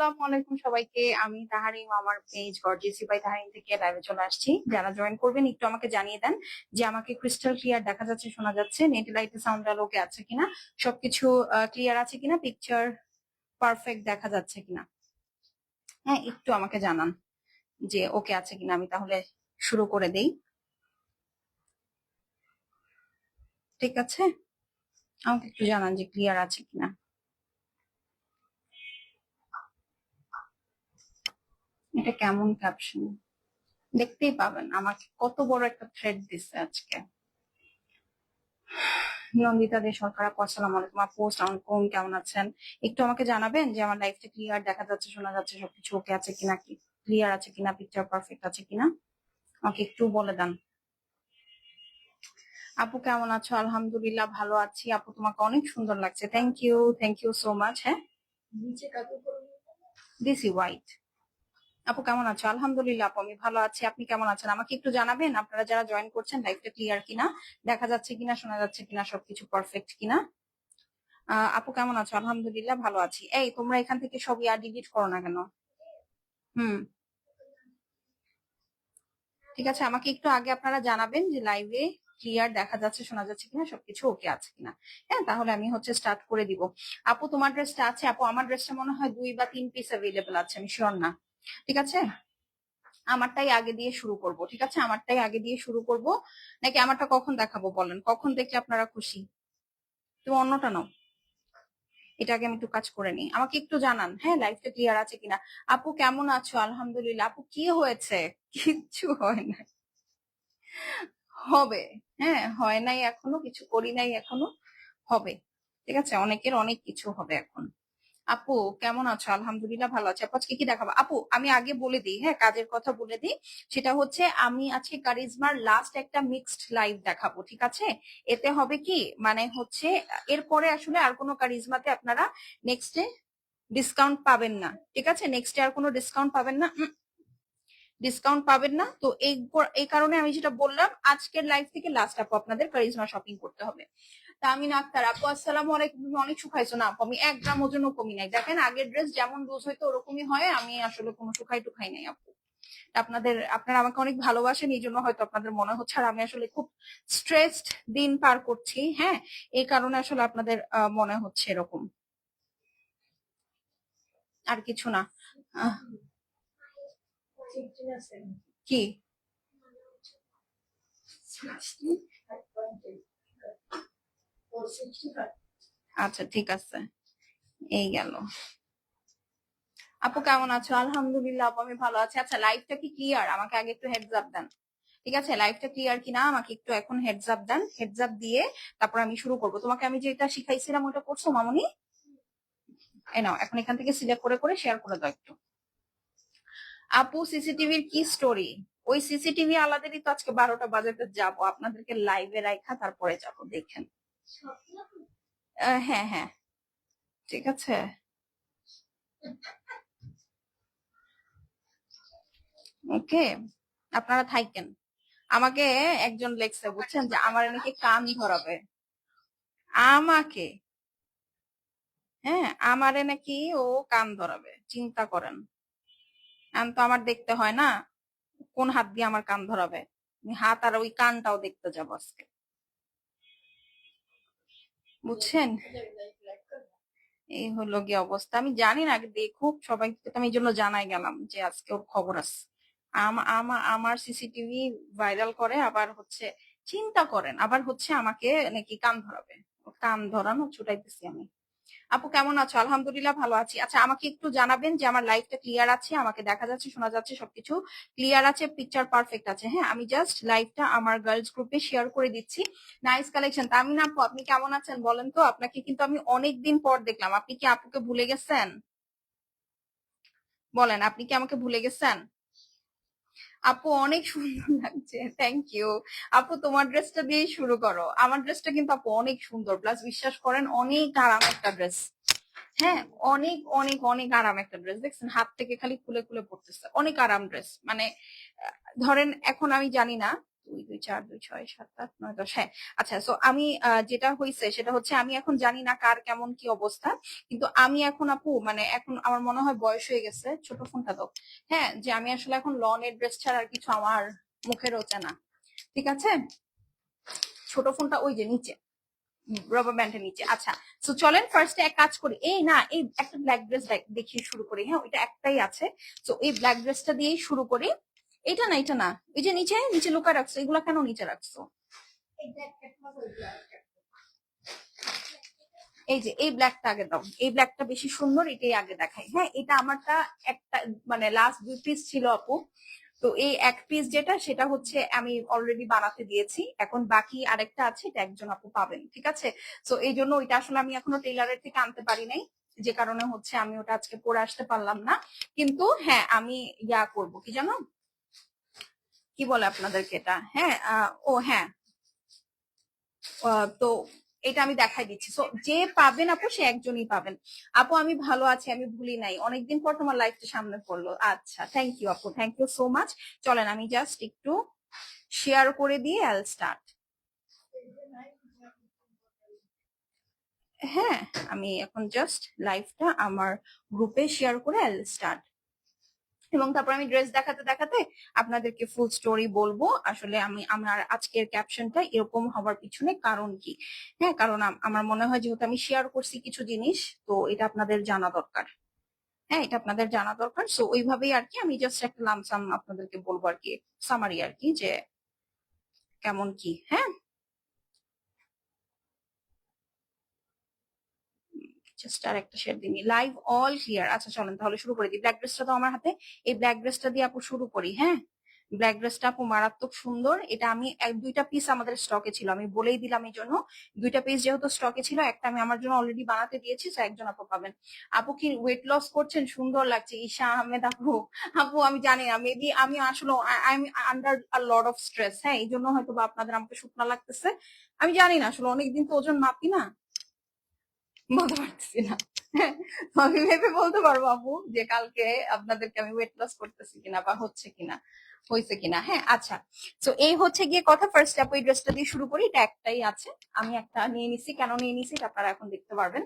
আসসালামু আলাইকুম সবাইকে। আমি তাহারিম, আমার পেজ গর্জিয়াসি বাই তাহারিম থেকে লাইভে চলে আসছি। যারা জয়েন করবেন একটু আমাকে জানিয়ে দেন যে আমাকে ক্রিস্টাল ক্লিয়ার দেখা যাচ্ছে, শোনা যাচ্ছে, নেট লাইট সাউন্ড ওকে আছে কিনা, সবকিছু ক্লিয়ার আছে কিনা, পিকচার পারফেক্ট দেখা যাচ্ছে কিনা। হ্যাঁ, একটু আমাকে জানান যে ওকে আছে কিনা, আমি তাহলে শুরু করে দেই। ঠিক আছে, আমাকে একটু জানান যে ক্লিয়ার আছে কিনা। এটা কেমন ক্যাপশন দেখতেই পাবেন, আমাকে কত বড় একটা থ্রেড দিচ্ছে আজকে। নন্দিতা দে সরকার আপু, আসসালামু আলাইকুম আপু, আসসালামু আলাইকুম, কেমন আছেন? একটু আমাকে জানাবেন যে আমার লাইফটা ক্লিয়ার দেখা যাচ্ছে, শোনা যাচ্ছে, সবকিছু ওকে আছে কিনা, কি ক্লিয়ার আছে কিনা, পিকচার পারফেক্ট আছে কিনা, আমাকে একটু বলে দেন। আপু কেমন আছো? আলহামদুলিল্লাহ ভালো আছি আপু, তোমাকে অনেক সুন্দর লাগছে। Thank you so much. হ্যাঁ, দিস ই হোয়াইট। আপু কেমন আছো? আলহামদুলিল্লাহ আপু, আমি ভালো আছি। আপনি কেমন আছেন? আমাকে একটু জানাবেন আপনারা যারা জয়েন করছেন, লাইফটা ক্লিয়ার কিনা, দেখা যাচ্ছে কিনা, শোনা যাচ্ছে কিনা, সবকিছু পারফেক্ট কিনা। আপু কেমন আছো? আলহামদুলিল্লাহ ভালো আছি। এই তোমরা এখান থেকে সব ইয়ার ডিলিট করো না কেন? হুম, ঠিক আছে, আমাকে একটু আগে আপনারা জানাবেন যে লাইভে ক্লিয়ার দেখা যাচ্ছে, শোনা যাচ্ছে কিনা, সবকিছু ওকে আছে কিনা। হ্যাঁ, তাহলে আমি স্টার্ট করে দিব। আপু তোমার ড্রেসটা আছে? আপু আমার ড্রেসটা মনে হয় 2 বা 3 পিস অ্যাভেলেবেল আছে, আমি শিওর না। ঠিক আছে, আমারটাই আগে দিয়ে শুরু করব। ঠিক আছে, আমারটাই আগে দিয়ে শুরু করব, নাকি আমারটা কখন দেখাবো বলেন? কখন দেখলে আপনারা খুশি? তুমি অন্যটা নাও, এটা আগে আমি একটু কাজ করে নিই। আমাকে একটু জানান, হ্যাঁ, লাইফটা ক্লিয়ার আছে কিনা। আপু কেমন আছো? আলহামদুলিল্লাহ। আপু কি হয়েছে? কিচ্ছু হয় না, হবে। হ্যাঁ, হয় নাই এখনো, কিছু করি নাই এখনো, হবে। ঠিক আছে, অনেকের অনেক কিছু হবে এখন। আপু কেমন আছো? আলহামদুলিল্লাহ ভালো আছে। আপু আজকে কি দেখাবো? আপু আমি আগে বলে দিই, হ্যাঁ, কাজের কথা বলে দিই। সেটা হচ্ছে আমি আজকে কারিজমার লাস্ট একটা মিক্সড লাইভ দেখাবো। ঠিক আছে, এতে হবে কি, মানে এরপরে আসলে আর কোনো কারিজমাতে আপনারা নেক্সটে ডিসকাউন্ট পাবেন না। ঠিক আছে, নেক্সটে আর কোনো ডিসকাউন্ট পাবেন না, ডিসকাউন্ট পাবেন না। তো এই কারণে আমি যেটা বললাম, আজকের লাইভ থেকে লাস্ট আপু আপনাদের কারিজমা শপিং করতে হবে। তামিন আক্তার আপু, আসসালামু আলাইকুম। তুমি অনেক শুকাইছো না আপু? আমি 1 গ্রাম ওজনও কমি নাই। দেখেন, আগের ড্রেস যেমন লুজ হয়তো ওরকমই হয়, আমি আসলে কোনো শুকাই টুকাই নাই আপু। আপনারা আমাকে অনেক ভালোবাসেন, এই জন্য হয়তো আপনাদের মনে হচ্ছে। আর আমি আসলে খুব স্ট্রেসড দিন পার করছি। হ্যাঁ, এই কারণে আসলে আপনাদের মনে হচ্ছে এরকম, আর কিছু না। আহ, কি? আচ্ছা ঠিক আছে, এই গেল। আপু কেমন আছো? আলহামদুলিল্লাহ আপু, আমি ভালো আছি। আচ্ছা, লাইভটা কি ক্লিয়ার? আমাকে আগে একটু হেডস আপ দেন। ঠিক আছে, লাইভটা ক্লিয়ার কিনা আমাকে একটু এখন হেডস আপ দেন। হেডস আপ দিয়ে তারপর আমি শুরু করব। তোমাকে আমি যেটা শিখাইছিলাম ওটা করছো মামুনি? এই নাও, এখন এখান থেকে সিলেক্ট করে করে শেয়ার করে দাও একটু। আপু সিসিটিভির কি স্টোরি? ওই সিসিটিভি আলাদেরই তো আজকে 12টা বাজাতে যাব, আপনাদেরকে লাইভে রাখা তারপরে যাব, দেখেন। হ্যাঁ হ্যাঁ, ঠিক আছে। ওকে, আপনারা থাকেন। আমাকে একজন লেখছে, বুঝছেন, যে আমার নাকি কান ধরাবে। আমাকে, হ্যাঁ, আমারে নাকি ও কান ধরাবে, চিন্তা করেন। এখন তো আমার দেখতে হয় না কোন হাত দিয়ে আমার কান ধরাবে, আমি হাত আর ওই কানটাও দেখতে যাবো আজকে, বুঝছেন। এই হলো গিয়ে অবস্থা। আমি জানি না, আগে দেখুক সবাইকে, তো আমি এই জন্য জানাই গেলাম যে আজকে ওর খবর আছে। আমার সিসিটিভি ভাইরাল করে, আবার চিন্তা করেন, আবার আমাকে নাকি কান ধরাবে। কান ধরানো ছুটাইতেছি আমি। আপু কেমন আছো? আলহামদুলিল্লাহ ভালো আছি। আচ্ছা, আমাকে একটু জানাবেন যে আমার লাইফটা ক্লিয়ার আছে, আমাকে দেখা যাচ্ছে, শোনা যাচ্ছে, সবকিছু ক্লিয়ার আছে, পিকচার পারফেক্ট আছে। হ্যাঁ, আমি জাস্ট লাইভটা আমার গার্লস গ্রুপে শেয়ার করে দিচ্ছি। Nice collection. তামিন আপু আপনি কেমন আছেন বলেন তো? আপনাকে কিন্তু আমি অনেক দিন পর দেখলাম। আপনি কি আপুকে ভুলে গেছেন? বলেন, আপনি কি আমাকে ভুলে গেছেন? আপু অনেক সুন্দর লাগছে, থ্যাংক ইউ। আপু তোমার ড্রেসটা দিয়েই শুরু করো। আমার ড্রেসটা কিন্তু আপু অনেক সুন্দর, প্লাস বিশ্বাস করেন অনেক আরাম একটা ড্রেস। হ্যাঁ, অনেক অনেক অনেক আরাম একটা ড্রেস। দেখছেন, হাত থেকে খালি খুলে খুলে পড়তেছে, অনেক আরাম ড্রেস। মানে ধরেন এখন আমি জানি না 2 2 4 2 6 7 8 9 10 হ্যাঁ। আচ্ছা, সো আমি যেটা হইছে সেটা হচ্ছে আমি এখন জানি না কার কেমন কি অবস্থা, কিন্তু আমি এখন আপু মানে এখন আমার মনে হয় বয়স হয়ে গেছে, ছোট ফোনটা দাও। হ্যাঁ, যে আমি আসলে এখন লনের ড্রেস ছাড়া আর কিছু আমার মুখে রোচে না। ঠিক আছে, ছোট ফোনটা ওই যে নিচে, রবার ব্যান্ডের নিচে। আচ্ছা, তো চলেন ফার্স্টে এক কাজ করি, এই না এই একটা ব্ল্যাক ড্রেস দেখিয়ে শুরু করি। হ্যাঁ, ওইটা একটাই আছে, তো এই ব্ল্যাক ড্রেসটা দিয়েই শুরু করি। এটা না, এটা না, এই যে নিচে নিচে লুকায় রাখছো, এগুলা কেন নিচে রাখছো? এই যে এই ব্ল্যাকটা আগে দাও, এই ব্ল্যাকটা বেশি সুন্দর, এটাই আগে দেখাই। হ্যাঁ, এটা আমারটা একটা মানে লাস্ট 2 পিস ছিল আপু, তো এই এক পিস যেটা সেটা হচ্ছে আমি অলরেডি বানাতে দিয়েছি, এখন বাকি আরেকটা আছে, এটা একজন আপু পাবেন। ঠিক আছে, তো এই জন্য ওইটা আসলে আমি এখনো টেইলারের থেকে আনতে পারি নাই, যে কারণে হচ্ছে আমি ওটা আজকে পরে আসতে পারলাম না। কিন্তু হ্যাঁ, আমি ইয়া করব কি জানো, কি বলে আপনাদেরকে এটা, হ্যাঁ ও হ্যাঁ, তো এটা আমি দেখাই দিচ্ছি। তো যে পাবেন আপু সে একজনই পাবেন। আপু আমি ভালো আছি, আমি ভুলি নাই, অনেকদিন পর তোমার লাইফটা সামনে পড়লো। আচ্ছা, থ্যাংক ইউ আপু, থ্যাংক ইউ সো মাচ। চলেন আমি জাস্ট একটু শেয়ার করে দিয়ে আল স্টার্ট। হ্যাঁ, আমি এখন জাস্ট লাইভটা আমার গ্রুপে শেয়ার করে আল স্টার্ট, এবং তারপর আমি ড্রেস দেখাতে দেখাতে আপনাদেরকে ফুল স্টোরি বলবো আসলে আমি আমার আজকের ক্যাপশনটা এরকম হওয়ার পিছনে কারণ কি। হ্যাঁ, কারণ আমার মনে হয় যেহেতু আমি শেয়ার করছি কিছু জিনিস, তো এটা আপনাদের জানা দরকার। হ্যাঁ, এটা আপনাদের জানা দরকার, সো ওইভাবেই আর কি আমি জাস্ট একটা লামসাম আপনাদেরকে বলবো আর কি, সামারি আর কি, যে কেমন কি। হ্যাঁ, জাস্ট আর একটা শেয়ার দিই, লাইভ অল ক্লিয়ার। আচ্ছা চলেন তাহলে শুরু করে দিই। ব্ল্যাক ড্রেসটা তো আমার হাতে, এই ব্ল্যাক ড্রেসটা দিয়ে আপু শুরু করি। হ্যাঁ, ব্ল্যাক ড্রেসটা আপু মারাত্মক সুন্দর, এটা আমি দুইটা পিস আমাদের স্টকে ছিল, আমি বলেই দিলাম এই জন্য। দুইটা পিস যেহেতু স্টকে ছিল, একটা আমি আমার জন্য অলরেডি বানাতে দিয়েছি, তো একজন আপু পাবেন। আপু কি ওয়েট লস করছেন? সুন্দর লাগছে ঈশা আহমেদ আপু। আপু আমি জানি না, মেবি আমি আসলে I am under a lot of stress, হ্যাঁ এই জন্য হয়তো বা আপনাদের আমাকে শুকনা লাগতেছে। আমি জানি না, আসলে অনেকদিন তো ওজন মাপি না, বলতে পারতেছি না। হ্যাঁ, তো আমি ভেবে বলতে পারবো আপু যে কালকে আপনাদেরকে আমি ওয়েট লস করতেছি কিনা বা হচ্ছে কিনা, হয়েছে কিনা। হ্যাঁ, আচ্ছা, তো এই হচ্ছে গিয়ে কথা। ফার্স্ট আপু এই ড্রেসটা দিয়ে শুরু করি, এটা একটাই আছে, আমি একটা নিয়ে নিছি। কেন নিয়ে নিছি এটা আপনারা এখন দেখতে পারবেন।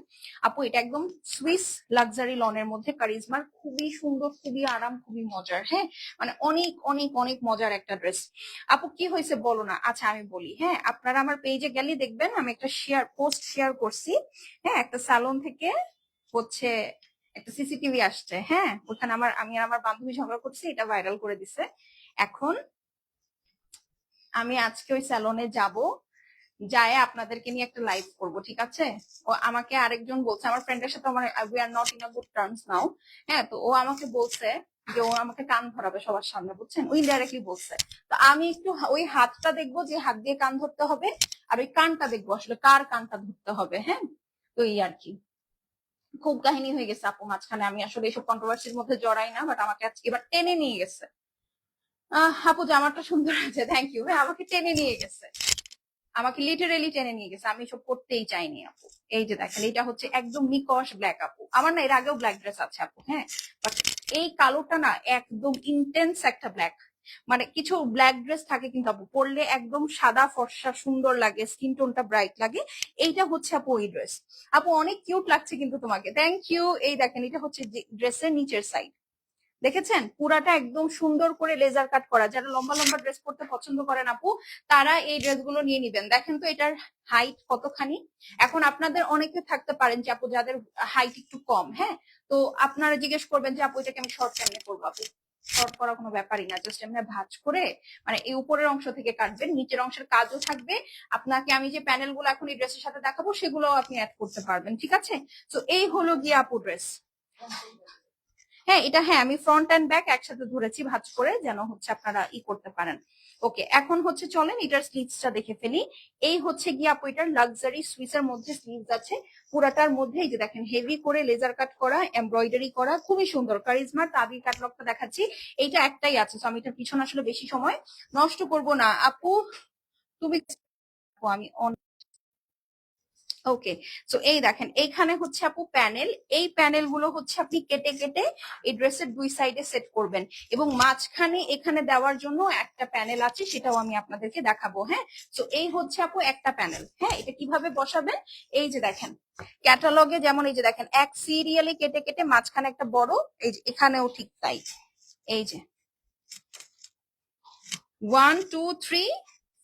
আপু এটা একদম সুইস লাক্সারি লনের মধ্যে, কারিজমার, খুবই সুন্দর, খুবই আরাম, খুবই মজার। হ্যাঁ, মানে অনেক অনেক অনেক মজার একটা ড্রেস। আপু কি হয়েছে বলো না? আচ্ছা আমি বলি, হ্যাঁ আপনারা আমার পেজে গেলে দেখবেন আমি একটা পোস্ট শেয়ার করছি। হ্যাঁ, একটা স্যালন থেকে হচ্ছে একটা সিসিটিভি আসছে। হ্যাঁ, ওখানে আমি আর আমার বান্ধবী ঝগড়া করছি, এটা ভাইরাল করে দিছে। এখন আমি আজকে ওই স্যালনে যাব, যায় আপনাদেরকে নিয়ে একটা লাইভ করব। ঠিক আছে, ও আমাকে আরেকজন বলছে, আমার ফ্রেন্ডের সাথে আমার we are not in a good terms now. হ্যাঁ, তো ও আমাকে বলছে যে ও আমাকে কান ধরাবে সবার সামনে, বুঝছেন, ও ইনডাইরেক্টলি বলছে। তো আমি একটু ওই হাতটা দেখবো যে হাত দিয়ে কান ধরতে হবে, আর ওই কানটা দেখবো আসলে কার কানটা ধরতে হবে। হ্যাঁ, তো এই আর কি, খুব কাহিনী হয়ে গেছে আপু মাঝখানে। আমি আসলে এইসব কন্ট্রোভার্সির মধ্যে জড়াই না, বাট আমাকে আজকে এবার টেনে নিয়ে গেছে। আপু জামাটা সুন্দর আছে, থ্যাংক ইউ। হ্যাঁ, আমাকে টেনে নিয়ে গেছে, আমাকে লিটারেলি টেনে নিয়ে গেছে, আমি সব করতেই চাইনি আপু। এই যে দেখেন, এটা হচ্ছে একদম নিকশ ব্ল্যাক আপু, আমার না এর আগেও ব্ল্যাক ড্রেস আছে আপু। হ্যাঁ, বাট এই কালোটা না একদম ইন্টেন্স একটা ব্ল্যাক। মানে কিছু ব্ল্যাক ড্রেস থাকে কিন্তু আপু পরলে একদম সাদা ফর্সা সুন্দর লাগে, স্কিন টোনটা ব্রাইট লাগে। এইটা হচ্ছে আপু ওই ড্রেস। আপু অনেক কিউট লাগছে কিন্তু তোমাকে, থ্যাংক ইউ। এই দেখেন, এটা হচ্ছে ড্রেসের নিচের সাইড, দেখেছেন পুরাটা একদম সুন্দর করে লেজার কাট করা। যারা লম্বা লম্বা ড্রেস পরতে পছন্দ করেন আপু, তারা এই ড্রেসগুলো নিয়ে নিবেন। দেখেন তো এটার হাইট কতখানি। এখন আপনাদের অনেকে থাকতে পারেন যে আপু যাদের হাইট একটু কম, হ্যাঁ, তো আপনারা জিজ্ঞেস করবেন যে আপু এটাকে আমি শর্ট কেমনে করবো। আপু শর্ট করা কোনো ব্যাপারই না, জাস্ট এমনি ভাঁজ করে মানে এই উপরের অংশ থেকে কাটবেন, নিচের অংশের কাজও থাকবে। আপনাকে আমি যে প্যানেল গুলো এখন এই ড্রেসের সাথে দেখাবো সেগুলো আপনি অ্যাড করতে পারবেন। ঠিক আছে, তো এই হলো গিয়ে আপু ড্রেস। হ্যাঁ, এটা হ্যাঁ আমি ফ্রন্ট এন্ড ব্যাক একসাথে ধরেছি ভাঁজ করে, যেন হচ্ছে আপনারা করতে পারেন। ওকে, এখন হচ্ছে চলেন এটার স্লিভসটা দেখে ফেলি। এই হচ্ছে গিয়ে আপু এটার লাক্সারি সুইসের মধ্যে স্লিভস আছে, পুরাটার মধ্যে এই যে দেখেন হেভি করে লেজার কাট করা, এমব্রয়ডারি করা, খুবই সুন্দর। কারিজমার তাবির ক্যাটালগটা দেখাচ্ছি, এইটা একটাই আছে, তো আমি এটার পিছনে আসলে বেশি সময় নষ্ট করব না। আপু তুমি, আমি ওকে, সো এই দেখেন এইখানে হচ্ছে আপু প্যানেল, এই প্যানেল গুলো হচ্ছে আপনি কেটে কেটে এই ড্রেসের দুই সাইডে সেট করবেন, এবং মাঝখানে এখানে দেওয়ার জন্য একটা প্যানেল আছে, সেটাও আমি আপনাদেরকে দেখাবো। হ্যাঁ, সো এই হচ্ছে আপু একটা প্যানেল। হ্যাঁ, এটা কিভাবে বসাবেন, এই যে দেখেন ক্যাটালগে যেমন এই যে দেখেন এক সিরিয়ালি কেটে কেটে মাঝখানে একটা বড়, এই যে এখানেও ঠিক তাই, এই যে 1 2 3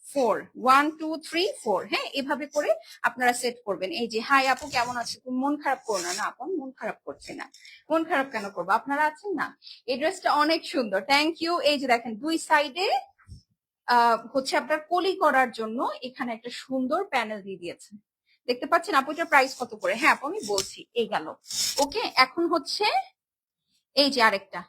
4, 1 2 3 4। হ্যাঁ, এভাবে করে আপনারা সেট করবেন। এই যে হাই আপু কেমন আছে, তুমি মন খারাপ করো না। না আপু আমি মন খারাপ করছি না, মন খারাপ কেন করবো, আপনারা আছেন না। এই ড্রেসটা অনেক সুন্দর, থ্যাংক ইউ। এই যে দেখেন দুই সাইডে হচ্ছে আপনার কলি করার জন্য এখানে একটা সুন্দর প্যানেল দিয়ে দিয়েছে, দেখতে পাচ্ছেন আপু। এটার প্রাইস কত করে? হ্যাঁ আপু আমি বলছি, এই গেল। ওকে, এখন হচ্ছে এই যে আরেকটা,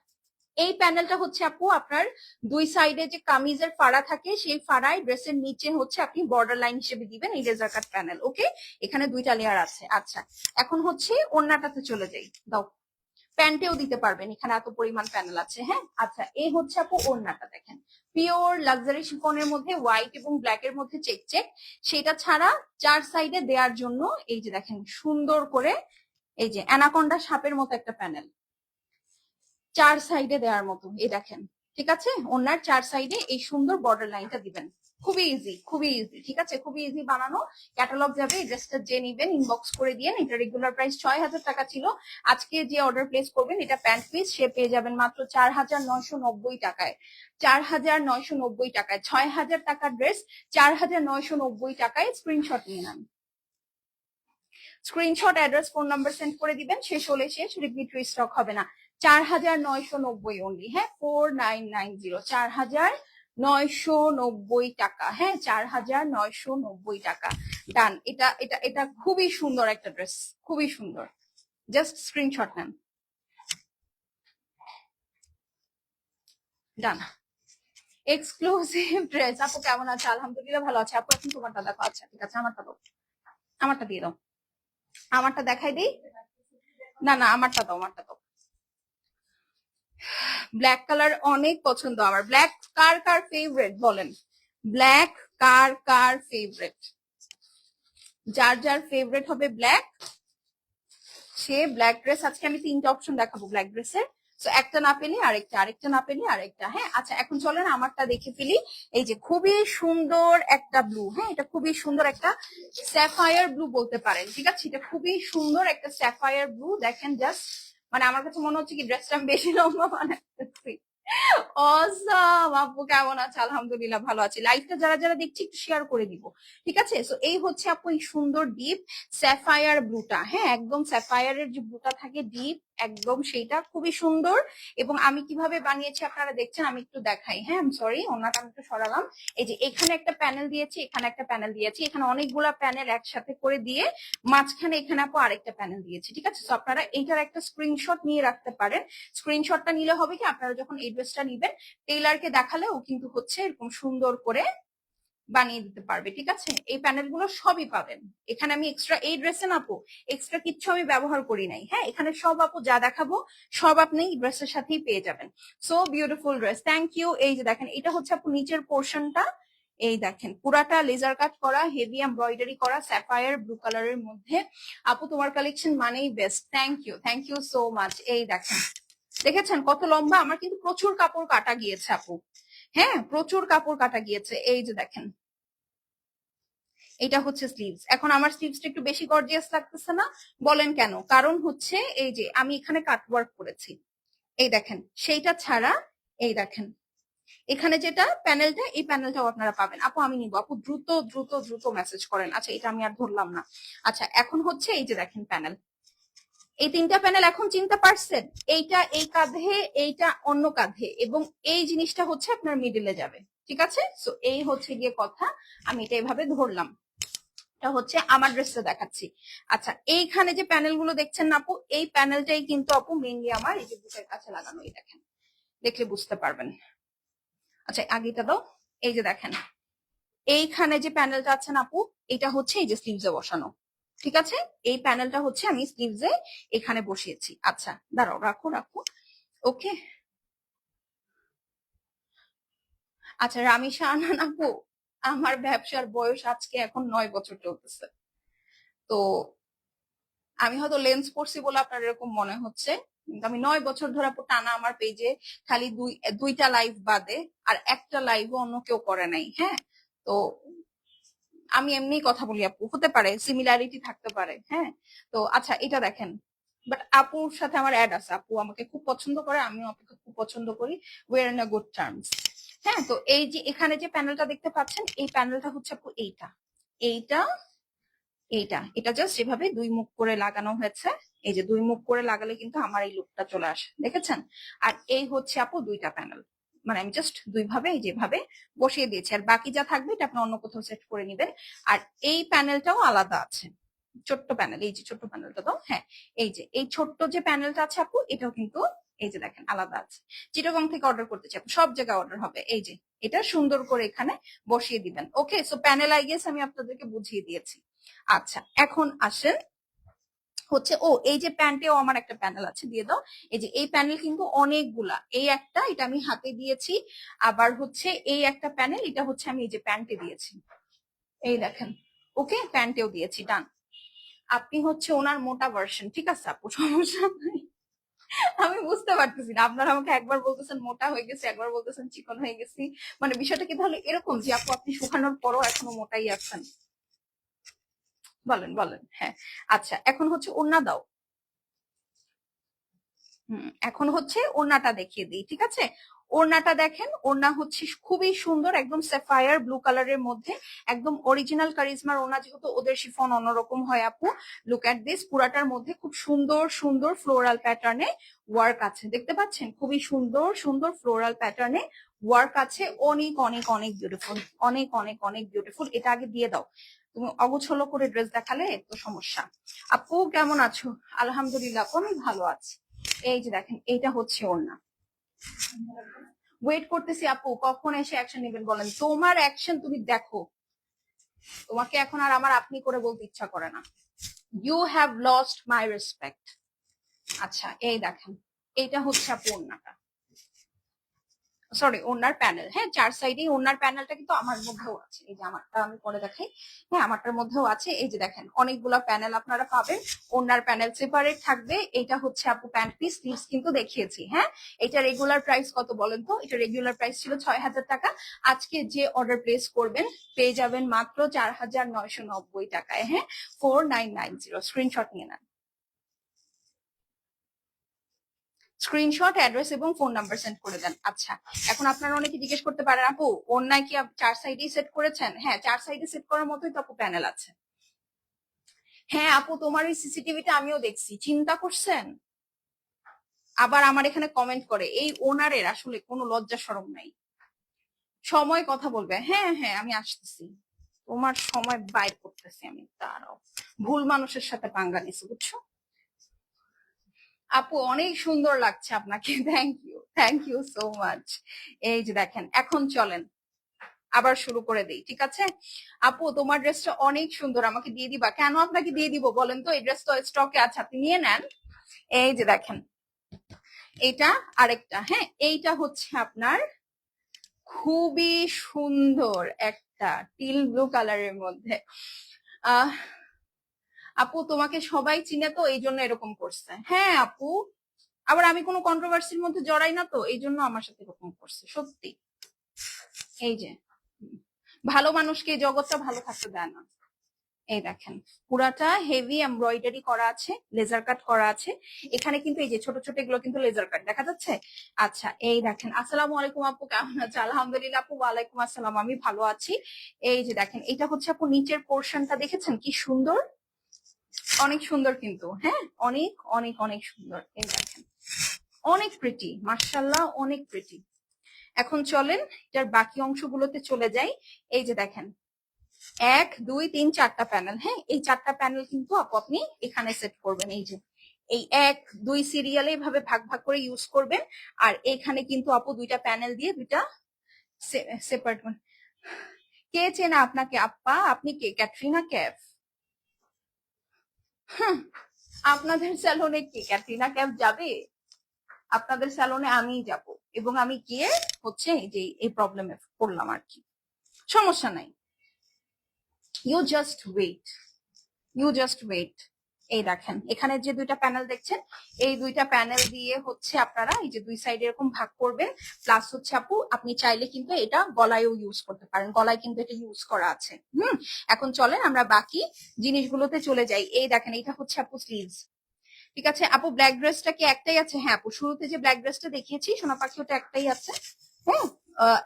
এই প্যানেলটা হচ্ছে আপু আপনার দুই সাইডে যে কামিজের ফাড়া থাকে, সেই ফাড়ায় ড্রেসের নিচে হচ্ছে আপনি বর্ডার লাইন হিসেবে দিবেন এই লেজার কাট প্যানেল। ওকে, এখানে দুইটা লেয়ার আছে। আচ্ছা, এখন হচ্ছে ওড়নাটাতে চলে যাই, দাও। প্যান্টেও দিতে পারবেন, এখানে এত পরিমাণ প্যানেল আছে। হ্যাঁ, আচ্ছা এই হচ্ছে আপু ওড়নাটা, দেখেন পিওর লাক্সারি শিফনের মধ্যে হোয়াইট এবং ব্ল্যাক এর মধ্যে চেক চেক, সেটা ছাড়া চার সাইডে দেওয়ার জন্য এই যে দেখেন সুন্দর করে এই যে অ্যানাকোন্ডা সাপের মতো একটা প্যানেল চার সাইডে দেওয়ার মতো, এই দেখেন। ঠিক আছে, ওনার চার সাইডে এই সুন্দর বর্ডার লাইনটা দিবেন। খুবই ইজি, খুবই ইজি। ঠিক আছে, খুবই ইজি বানানো। ক্যাটালগ যাবে, এই ড্রেসটা যে নিবেন ইনবক্স করে দিয়ে। এটা রেগুলার প্রাইস 6,000 টাকা ছিল। আজকে যে অর্ডার প্লেস করবেন এটা প্যান্ট পিস, সে পেয়ে যাবেন মাত্র 4,990 টাকায়। 4,990 টাকায় 6,000 টাকার ড্রেস 4,990 টাকায়। স্ক্রিনশট নিয়ে নেন, screenshot, address, phone number send করে দিবেন। শেষ হলে শেষ, রিপিট রিস্টক হবে না। 4,990 অনলি। হ্যাঁ, 4990, 4,990 টাকা। হ্যাঁ, 4,990 টাকা। ডান। এটা এটা এটা খুবই সুন্দর একটা ড্রেস, খুবই সুন্দর। জাস্ট স্ক্রিনশট নেন। ডান। Exclusive dress. আপু কেমন আছে? আলহামদুলিল্লাহ ভালো আছে আপু। এখন তোমারটা দেখো। আচ্ছা ঠিক আছে, আমারটা দাও, আমারটা দিয়ে দাও, আমারটা দেখাই দিই। না না, আমারটা দাও, আমারটা দাও। ব্ল্যাক কালার অনেক পছন্দ আমার। ব্ল্যাক কার কার ফেভারিট বলেন? ব্ল্যাক কার কার ফেভারিট? যার যার ফেভারিট হবে ব্ল্যাক, সে ব্ল্যাক ড্রেস। আজকে আমি তিনটা অপশন দেখাবো ব্ল্যাক ড্রেসের। তো একটা না পেলে আরেকটা, আরেকটা না পেলে আরেকটা। হ্যাঁ, আচ্ছা এখন চলেন আমারটা দেখে ফেলি। এই যে খুবই সুন্দর একটা ব্লু। হ্যাঁ, এটা খুবই সুন্দর একটা স্যাফায়ার ব্লু বলতে পারেন। ঠিক আছে, এটা খুবই সুন্দর একটা স্যাফায়ার ব্লু। দেখেন জাস্ট, মানে আমার কাছে মনে হচ্ছে কি ড্রেসটা আমি বেশি লম্বা বানাচ্ছি। অসাম। আপু কেমন আছে? আলহামদুলিল্লাহ ভালো আছি। লাইভটা যারা যারা দেখছি একটু শেয়ার করে দিব। ঠিক আছে, সো এই হচ্ছে আপু এই সুন্দর ডিপ স্যাফায়ার ব্লুটা। হ্যাঁ, একদম স্যাফায়ারের যে ব্লুটা থাকে ডিপ, একদম সেইটা খুবই সুন্দর। এবং আমি কিভাবে বানিয়েছি আপনারা দেখছেন, আমি একটু দেখাই। হ্যাঁ, আমি সরি, ওনাটা আমি একটু সরালাম। এই যে এখানে একটা প্যানেল দিয়েছি, এখানে একটা প্যানেল দিয়েছি, এখানে অনেকগুলা প্যানেল একসাথে করে দিয়ে মাঝখানে এখানে আপু আরেকটা প্যানেল দিয়েছি। ঠিক আছে, তো আপনারা এইটার একটা স্ক্রিনশট নিয়ে রাখতে পারেন। স্ক্রিনশটটা নিলে হবে কি, আপনারা যখন এই ড্রেসটা নিবেন টেইলারকে দেখালে ও কিন্তু হচ্ছে এরকম সুন্দর করে বানিয়ে দিতে পারবে। ঠিক আছে, এই প্যানেল গুলো সবই পাবেন এখানে। আমি এক্সট্রা এই ড্রেসে না আপু এক্সট্রা কিচ্ছু আমি ব্যবহার করি নাই। হ্যাঁ, এখানে সব আপু যা দেখাবো সব আপনি ড্রেসের সাথেই পেয়ে যাবেন। So beautiful dress, thank you. এই যে দেখেন এটা হচ্ছে আপু নিচের পোর্শনটা, এই দেখেন পুরাটা লেজার কাট করা, হেভি এমব্রয়ডারি করা, স্যাফায়ার ব্লু কালারের মধ্যে। আপু তোমার কালেকশন মানেই best. Thank you so much. এই দেখেন, দেখেছেন কত লম্বা? আমার কিন্তু প্রচুর কাপড় কাটা গিয়েছে আপু। হ্যাঁ, প্রচুর কাপড় কাটা গিয়েছে। এই যে দেখেন, এটা হচ্ছে স্লিভস। এখন আমার স্লিভসটা একটু বেশি গর্জিয়াস লাগতেছে না? বলেন কেন? কারণ হচ্ছে এই যে আমি এখানে কাটওয়ার্ক করেছি, এই দেখেন। সেইটা ছাড়া এই দেখেন এখানে যেটা প্যানেলটা, এই প্যানেলটাও আপনারা পাবেন। আপু আমি নিবো। আপু দ্রুত দ্রুত দ্রুত মেসেজ করেন। আচ্ছা, এটা আমি আর ধরলাম না। আচ্ছা, এখন হচ্ছে এই যে দেখেন প্যানেল, এই তিনটা প্যানেল এখন চিনতে পারছেন? এইটা এই কাঁধে, এইটা অন্য কাঁধে, এবং এই জিনিসটা হচ্ছে আপনার মিডিলে যাবে। ঠিক আছে, সো এই হচ্ছে গিয়ে কথা। আমি এটা এভাবে ধরলাম, এটা হচ্ছে আমার ড্রেসটা দেখাচ্ছি। আচ্ছা, এইখানে যে প্যানেল গুলো দেখছেন না আপু, এই প্যানেলটাই কিন্তু আপু মেইনলি আমার এই যে বুকের কাছে লাগানো। এই দেখেন, দেখলে বুঝতে পারবেন। আচ্ছা, আগেটা দাও। এই যে দেখেন এইখানে যে প্যানেলটা আছে না আপু, এটা হচ্ছে এই যে স্লিভসে বসানো। ঠিক আছে, এই প্যানেলটা হচ্ছে আমি স্লিভসে এখানে বসিয়েছি। আচ্ছা দাঁড়াও, রাখো রাখো। ওকে, আচ্ছা রামিশা আনান আপু, আমার ব্যবসার বয়স আজকে এখন 9 বছর চলতেছে। তো আমি হয়তো লেন্স পড়ছি বলে আপনার এরকম মনে হচ্ছে, কিন্তু আমি 9 বছর ধরে আপু টানা আমার পেজে খালি দুইটা লাইভ বাদে আর একটা লাইভও অন্য কেউ করে নাই। হ্যাঁ, তো আমি এমনি কথা বলি আপু, হতে পারে সিমিলারিটি থাকতে পারে। হ্যাঁ, তো আচ্ছা এটা দেখেন, বাট আপুর সাথে আমার অ্যাড আছে, আপু আমাকে খুব পছন্দ করে, আমিও আপুকে খুব পছন্দ করি, we are in a good terms. হ্যাঁ, তো এই যে এখানে যে প্যানেলটা দেখতে পাচ্ছেন, এই প্যানেলটা হচ্ছে আপু এইটা এইটা এইটা এটা জাস্ট এভাবে দুই মুখ করে লাগানো হয়েছে। এই যে দুই মুখ করে লাগালে কিন্তু আমার এই লুকটা চলে আসে, দেখেছেন? আর এই হচ্ছে আপু দুইটা প্যানেল, মানে আমি জাস্ট দুইভাবে এই যেভাবে বসিয়ে দিয়েছি, আর বাকি যা থাকবে এটা আপনি অন্য কোথাও সেট করে নেবেন। আর এই প্যানেলটাও আলাদা আছে, ছোট্ট প্যানেল, এই যে ছোট্ট প্যানেলটা তো, হ্যাঁ এই যে এই ছোট্ট যে প্যানেলটা আছে আপু, এটাও কিন্তু এই যে দেখেন আলাদা আছে। চিটাগং থেকে অর্ডার করতে চাই, সব জায়গায় অর্ডার হবে। এই যে এটা সুন্দর করে এখানে বসিয়ে দিবেন। ওকে, সো প্যানেল আই গেস আমি আপনাদেরকে বুঝিয়ে দিয়েছি। আচ্ছা এখন আসেন হচ্ছে, ও এই যে প্যান্টেও আমার একটা প্যানেল আছে, দিয়ে দাও। এই যে এই প্যানেল কিন্তু অনেকগুলা, এই একটা, এটা আমি হাতে দিয়েছি, আবার হচ্ছে এই একটা প্যানেল, এটা হচ্ছে আমি এই যে প্যান্টে দিয়েছি, এই দেখেন। ওকে, প্যান্টেও দিয়েছি, ডান। আপনি হচ্ছে ওনার মোটা ভার্সন, ঠিক আছে আপু, সমস্যা নাই। আমি বুঝতে পারতেছি না, আপনারা আমাকে একবার বলতেছেন মোটা হয়ে গেছে, একবার বলতেছেন চিকন হয়ে গেছি, মানে বিষয়টা কি তাহলে এরকম যে আপু আপনি শুকানোর পরও এখনো মোটাই আছেন? বলেন বলেন, হ্যাঁ। আচ্ছা এখন হচ্ছে ওড়না দাও। এখন হচ্ছে ওড়নাটা দেখিয়ে দিই, ঠিক আছে? ওড়নাটা দেখেন, ওড়না হচ্ছে খুবই সুন্দর, একদম স্যাফায়ার ব্লু কালারের মধ্যে, একদম অরিজিনাল কারিজমার ওড়না, যেহেতু ওদের শিফন অন্যরকম হয় আপু। লুক এট দিস, পুরাটার মধ্যে খুব সুন্দর সুন্দর ফ্লোরাল প্যাটার্নে ওয়ার্ক আছে, দেখতে পাচ্ছেন? খুবই সুন্দর সুন্দর ফ্লোরাল প্যাটার্নে ওয়ার্ক আছে, অনেক অনেক অনেক বিউটিফুল, অনেক অনেক অনেক বিউটিফুল। এটা আগে দিয়ে দাও, তুমি অগোছলো করে ড্রেস দেখালে তো সমস্যা। আপু কেমন আছো? আলহামদুলিল্লাহ, আমি ভালো আছি। এই যে দেখেন, এইটা হচ্ছে ওড়না। ওয়েট করতেছি আপু, কখন এসে অ্যাকশন নেবেন বলেন? তোমার অ্যাকশন তুমি দেখো, তোমাকে এখন আর আমার আপনি করে বলতে ইচ্ছা করে না। You have lost my respect. আচ্ছা এই দেখেন, এইটা হচ্ছে আপু ওড়নাটা, সরি ওনার প্যানেল। হ্যাঁ, চার সাইডে ওনার প্যানেলটা কিন্তু আমার মধ্যেও আছে, এই যে আমারটা আমি পরে দেখাই। হ্যাঁ, আমারটার মধ্যেও আছে, এই যে দেখেন অনেকগুলো প্যানেল আপনারা পাবেন। ওনার প্যানেল সেপারেট থাকবে। এটা হচ্ছে আপু প্যান্ট পিস, স্লিভস কিন্তু দেখিয়েছি। হ্যাঁ, এটা রেগুলার প্রাইস কত বলেন তো? এটা রেগুলার প্রাইস ছিল 6,000 টাকা। আজকে যে অর্ডার প্লেস করবেন পেয়ে যাবেন মাত্র 4,990 টাকায়। হ্যাঁ, 4990। স্ক্রিনশট নিয়ে নেন, স্ক্রিনশট, অ্যাড্রেস এবং ফোন নাম্বার সেন্ড করে দেন। আচ্ছা এখন আপনারা অনেকে জিজ্ঞেস করতে পারেন, আপু অন্যায় কি চার সাইডেই সেট করেছেন? হ্যাঁ, চার সাইডে সেট করার মতোই তো আপু প্যানেল আছে। হ্যাঁ আপু, তোমার ওই সিসিটিভিটা আমিও দেখছি, চিন্তা করছেন? আবার আমার এখানে কমেন্ট করে, এই ওনারের আসলে কোনো লজ্জা শরম নাই। সময় কথা বলবে, হ্যাঁ হ্যাঁ আমি আসতেছি, তোমার সময় বাইর করতেছি আমি, তারাও ভুল মানুষের সাথে পাঙ্গা নিছি, বুঝছো? আপু অনেক সুন্দর লাগছে আপনাকে, থ্যাংক ইউ সো মাচ। এই যে দেখেন, এখন চলেন আবার শুরু করে দেই, ঠিক আছে? আপু তোমার ড্রেসটা অনেক সুন্দর, আমাকে দিয়ে দিবা? কেন আপনাকে দিয়ে দিব বলেন তো, এই ড্রেস তো স্টকে আছে, আপনি নিয়ে নেন। এই যে দেখেন, এইটা আরেকটা, হ্যাঁ এইটা হচ্ছে আপনার খুবই সুন্দর একটা টিল ব্লু কালারের মধ্যে। আহ আপু তোমাকে সবাই চিনে তো, এই জন্য এরকম করছে। হ্যাঁ আপু, আবার আমি কোনো কন্ট্রোভার্সির মধ্যে জড়াই না তো, এই জন্য আমার সাথে এরকম করছে, সত্যি। এই যে ভালো মানুষকে এই জগৎটা ভালো থাকতে দেয় না। এই দেখেন, পুরাটা হেভি এমব্রয়ডারি করা আছে, লেজার কাট করা আছে। এখানে কিন্তু এই যে ছোট ছোট এগুলো কিন্তু লেজার কাট, দেখা যাচ্ছে? আচ্ছা এই দেখেন, আসসালামু আলাইকুম আপু, কেমন আছে? আলহামদুলিল্লাহ আপু, ওয়ালাইকুম আসসালাম, আমি ভালো আছি। এই যে দেখেন, এটা হচ্ছে আপু নিচের পোর্শনটা, দেখেছেন কি সুন্দর? অনেক সুন্দর কিন্তু, হ্যাঁ অনেক অনেক অনেক সুন্দর। এই দেখেন, অনেক প্রিটি, মার্শাল্লাহ অনেক প্রিটি। এখন চলেন এটার বাকি অংশগুলোতে চলে যাই। এই যে দেখেন, 1 2 3 4টা প্যানেল। হ্যাঁ, এই 4টা প্যানেল কিন্তু আপনি এখানে সেট করবেন। এই যে এই 1 2 সিরিয়ালে ভাবে ভাগ ভাগ করে ইউজ করবেন। আর এখানে কিন্তু আপু দুইটা প্যানেল দিয়ে দুইটা সেপারেট। কে চেনা আপনাকে আপ্পা? আপনি কে? ক্যাটরিনা ক্যাফ? আপনাদের স্যালনে কি ক্যাটরিনা ক্যাফ যাবে? আপনাদের স্যালনে আমিই যাব, এবং আমি গিয়ে হচ্ছে এই যে এই প্রবলেমে পড়লাম আর কি। সমস্যা নাই, you just wait. You just wait. এই দেখেন এখানে যে দুইটা প্যানেল দেখছেন, এই দুইটা প্যানেল দিয়ে হচ্ছে আপনারা এই যে দুই সাইডে এরকম ভাগ করবেন। প্লাস হচ্ছে আপু আপনি চাইলে কিন্তু এটা গলায়ও ইউজ করতে পারেন, গলায় কিন্তু এটা ইউজ করা আছে। এখন চলেন আমরা বাকি জিনিসগুলোতে চলে যাই। এই দেখেন এটা হচ্ছে আপু স্লিভস। ঠিক আছে আপু, ব্ল্যাক ড্রেসটা কি একটাই আছে? হ্যাঁ আপু, শুরুতে যে ব্ল্যাক ড্রেসটা দেখিয়েছি সোনা পাখি, ওটা একটাই আছে। হ্যাঁ,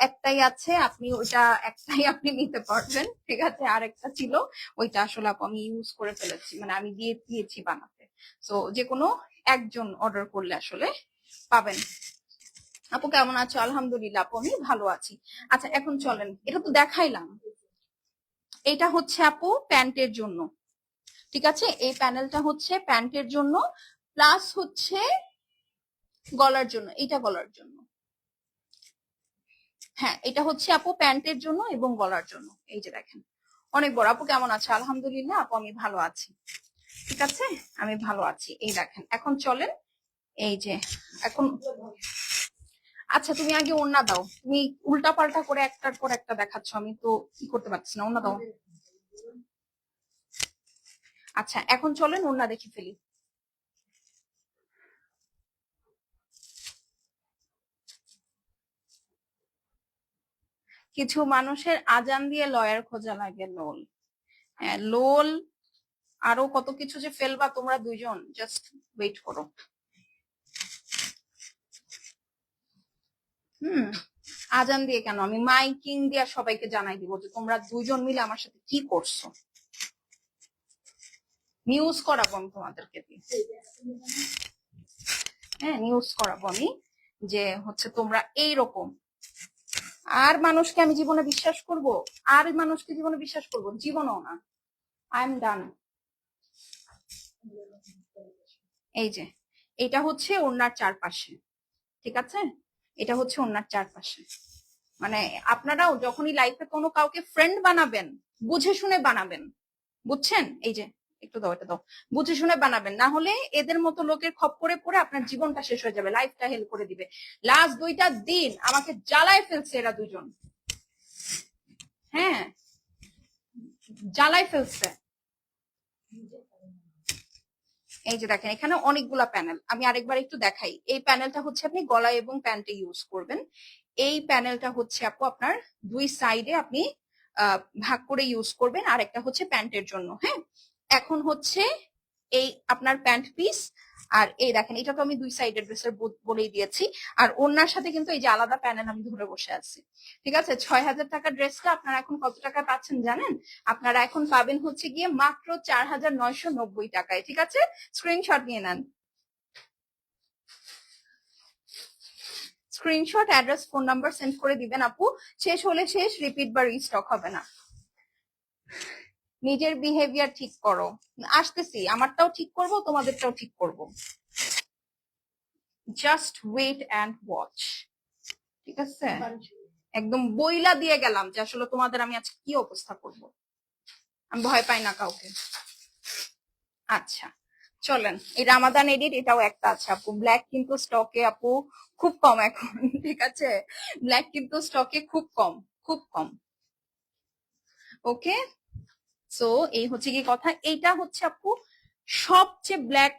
একটাই আছে, আপনি ওইটা একটাই আপনি নিতে পারবেন। ঠিক আছে, আর একটা ছিল, ওইটা আসলে আপু আমি ইউজ করে ফেলেছি, মানে আমি দিয়েছি বানাতে। তো যে কোনো একজন অর্ডার করলে আসলে পাবেন। আপু কেমন আছো? আলহামদুলিল্লাহ আপু আমি ভালো আছি। আচ্ছা এখন চলেন, এটা তো দেখাইলাম। এটা হচ্ছে আপু প্যান্টের জন্য। ঠিক আছে, এই প্যানেলটা হচ্ছে প্যান্টের জন্য, প্লাস হচ্ছে গলার জন্য। এটা গলার জন্য। হ্যাঁ এটা হচ্ছে আপু প্যান্টের জন্য এবং গলার জন্য। এই যে দেখেন অনেক বড়। আপু কেমন আছে? আলহামদুলিল্লাহ আপু আমি ভালো আছি। ঠিক আছে, আমি ভালো আছি। এই দেখেন এখন চলেন, এই যে এখন আচ্ছা তুমি আগে ওড়না দাও, তুমি উল্টা পাল্টা করে একটার পর একটা দেখাচ্ছ, আমি তো কি করতে পারছি না। ওড়না দাও। আচ্ছা এখন চলেন ওড়না দেখে ফেলি। কিছু মানুষের আজান দিয়ে লয়ার খোঁজা লাগে। লোল, হ্যাঁ লোল, আরো কত কিছু যে ফেলবা তোমরা দুইজন, জাস্ট ওয়েট করো। আজান দিয়ে কেন, আমি মাইকিং দিয়ে সবাইকে জানাই দিব যে তোমরা দুইজন মিলে আমার সাথে কি করছো। নিউজ করাবো আমি তোমাদেরকে দিয়ে। হ্যাঁ নিউজ করাবো আমি যে হচ্ছে তোমরা এইরকম। আর মানুষকে আমি জীবনে বিশ্বাস করব? আর মানুষকে জীবনে বিশ্বাস করব? জীবনও না। I am done. এই যে এটা হচ্ছে ওনার চারপাশে। ঠিক আছে, এটা হচ্ছে ওনার চারপাশে। মানে আপনারাও যখনই লাইফে কোনো কাউকে ফ্রেন্ড বানাবেন, বুঝে শুনে বানাবেন, বুঝছেন? এই যে একটু দাও, এটা দাও। বুঝে শুনে বানাবেন, না হলে এদের মতো লোকের খপ্পরে পড়ে আপনার জীবনটা শেষ হয়ে যাবে, লাইফটা হেল করে দিবে। লাস্ট 2টা দিন আমাকে জ্বালায় ফেলছে এরা দুজন। হ্যাঁ জ্বালায় ফেলছে। এই যে দেখেন এখানে অনেকগুলা প্যানেল, আমি আরেকবার একটু দেখাই। এই প্যানেলটা হচ্ছে আপনি গলায় এবং প্যান্টে ইউজ করবেন। এই প্যানেলটা হচ্ছে আপু আপনার দুই সাইডে আপনি ভাগ করে ইউজ করবেন, আর একটা হচ্ছে প্যান্টের জন্য। হ্যাঁ এখন হচ্ছে এই আপনার প্যান্ট পিস, আর এই দেখেন এটা তো আমি দুই সাইডের ড্রেসের বলেই দিয়েছি। আর ওনার সাথে কিন্তু এই যে আলাদা প্যানেল আমি ধরে বসে আছি। ঠিক আছে, 6,000 টাকার ড্রেসটা আপনারা এখন কত টাকায় পাচ্ছেন জানেন? আপনারা এখন পাবেন হচ্ছে গিয়ে মাত্র 4,990 টাকায়। ঠিক আছে, স্ক্রিনশট নিয়ে নেন। Screenshot, address, phone number send করে দিবেন আপু। শেষ হলে শেষ, রিপিট বা রিস্টক হবে না। নিজের বিহেভিয়ার ঠিক করো। আসতেছি, আমারটাও ঠিক করব, তোমাদেরটাও ঠিক করব। Just wait and watch. ঠিক আছে, একদম বইলা দিয়ে গেলাম যে আসলে তোমাদের আমি আজকে কি অবস্থা করব। আমি ভয় পাই না কাউকে। আচ্ছা চলেন, এই রামাদান এডিট এটাও একটা আছে আপু। ব্ল্যাক কিন্তু স্টকে আপু খুব কম এখন। ঠিক আছে, ব্ল্যাক কিন্তু স্টকে খুব কম, খুব কম। ওকে, সো এই হচ্ছে কি কথা। এইটা হচ্ছে আপু সবচেয়ে ব্ল্যাক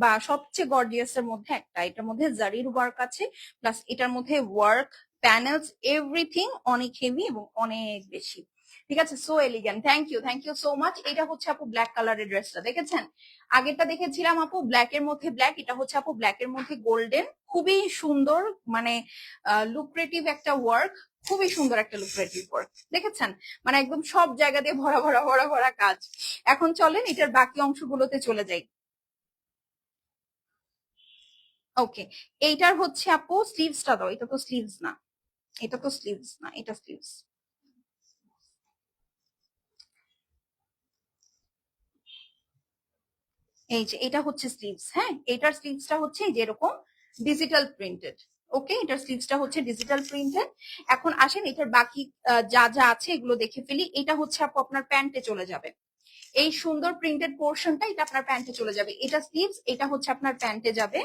বা সবচেয়ে গর্জিয়াস এর মধ্যে একটা। এটার মধ্যে জারির ওয়ার্ক আছে, প্লাস এটার মধ্যে ওয়ার্ক, প্যানেলস, এভরিথিং অনেক হেভি এবং অনেক বেশি। ঠিক আছে, so elegant. Thank you so much. এটা হচ্ছে আপু ব্ল্যাক কালারের ড্রেসটা দেখেছেন? আগেরটা দেখেছিলাম আপু ব্ল্যাক এর মধ্যে ব্ল্যাক, এটা হচ্ছে আপু ব্ল্যাক এর মধ্যে গোল্ডেন। খুবই সুন্দর, মানে লুক্রেটিভ একটা ওয়ার্ক, খুবই সুন্দর একটা লুক্রেটিভ ওয়ার্ক। দেখেছেন, মানে একদম সব জায়গা দিয়ে ভরা ভরা ভরা ভরা কাজ। এখন চলেন এটার বাকি অংশগুলোতে চলে যাই। ওকে, এইটার হচ্ছে আপু স্লিভসটা দাও। এটা তো স্লিভস না, এটা তো স্লিভস না, এটা স্লিভস। এই যে এটা হচ্ছে স্লিভস। হ্যাঁ এটার স্লিভসটা হচ্ছে যেরকম ডিজিটাল প্রিন্টেড। ওকে, এটার স্লিভসটা হচ্ছে ডিজিটাল প্রিন্টেড। এখন আসেন এটার বাকি যা যা আছে এগুলো দেখে ফেলি। এটা হচ্ছে আপু আপনার প্যান্টে চলে যাবে, এই সুন্দর প্রিন্টেড পোর্শনটা এটা আপনার প্যান্টে চলে যাবে। এটা স্লিভস, এটা হচ্ছে আপনার প্যান্টে যাবে।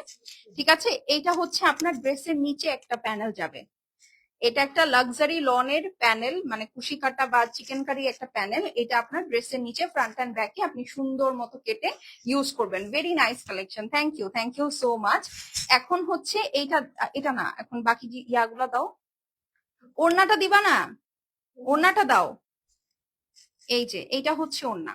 ঠিক আছে, এইটা হচ্ছে আপনার ড্রেসের নিচে একটা প্যানেল যাবে। এটা একটা লাক্সারি লনের প্যানেল, মানে কুশি কাটা বা চিকেন কারি একটা প্যানেল। এটা আপনার ড্রেসের নিচে ফ্রন্ট অ্যান্ড ব্যাকে আপনি সুন্দর মতো কেটে ইউজ করবেন। Very nice collection, thank you so much. এখন হচ্ছে এইটা, এটা না, এখন বাকি ইয়াগুলা দাও। ওড়নাটা দিবা না? ওড়নাটা দাও। এই যে এইটা হচ্ছে ওড়না,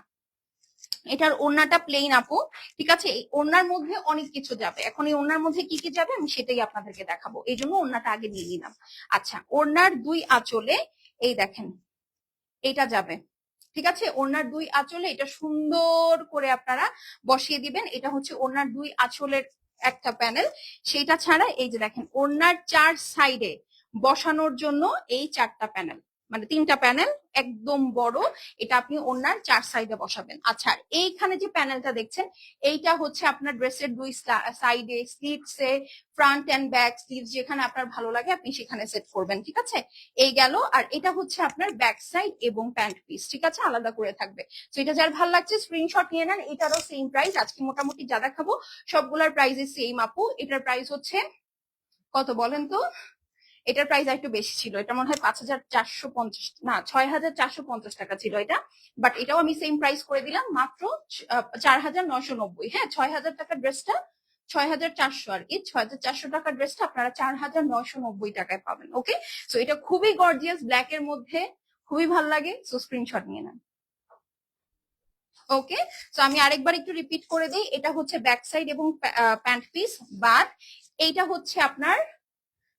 এটার ওড়নাটা প্লেন আপু, ঠিক আছে? এই ওড়নার মধ্যে অনেক কিছু যাবে। এখন এই ওড়নার মধ্যে কি কি যাবে আমি সেটাই আপনাদেরকে দেখাবো, এই জন্য ওড়নাটা আগে নিয়ে নিলাম। আচ্ছা, ওড়নার দুই আঁচলে এই দেখেন এটা যাবে, ঠিক আছে? ওড়নার দুই আঁচলে এটা সুন্দর করে আপনারা বসিয়ে দিবেন। এটা হচ্ছে ওড়নার দুই আঁচলের একটা প্যানেল। সেটা ছাড়া এই যে দেখেন ওড়নার চার সাইডে বসানোর জন্য এই চারটা প্যানেল, মানে তিনটা প্যানেল একদম বড়। এটা আপনি ওড়নার চার সাইডে বসাবেন। আচ্ছা, এইখানে যে প্যানেলটা দেখছেন এইটা হচ্ছে আপনার ড্রেসের দুই সাইডে, স্লিভসে, ফ্রন্ট এন্ড ব্যাক স্লিভস যেখানে আপনার ভালো লাগে আপনি সেখানে সেট করবেন, ঠিক আছে? এই গেল। আর এটা হচ্ছে আপনার ব্যাক সাইড এবং প্যান্ট পিস, ঠিক আছে? আলাদা করে থাকবে। তো এটা যার ভালো লাগছে স্ক্রিনশট নিয়ে নেন। এটারও সেম প্রাইস, আজকে মোটামুটি যা দেখাবো সবগুলোর প্রাইসই সেম আপু। এটার প্রাইস হচ্ছে কত বলেন তো? এটার প্রাইস একটু বেশি ছিল, এটা মনে হয় 5,450 না 6,450 টাকা ছিল এটা। বাট এটাও আমি সেম প্রাইস করে দিলাম মাত্র 4,990। হ্যাঁ, 6,000 টাকার ড্রেসটা 6,400, আর কি 6,400 টাকার ড্রেসটা আপনারা 4,990 টাকায় পাবেন। ওকে, সো এটা খুবই গর্জিয়াস, ব্ল্যাক এর মধ্যে খুবই ভালো লাগে। সো স্ক্রিনশট নিয়ে নেন। ওকে, সো আমি আরেকবার একটু রিপিট করে দিই। এটা হচ্ছে ব্যাক সাইড এবং প্যান্ট পিস, বাট এইটা হচ্ছে আপনার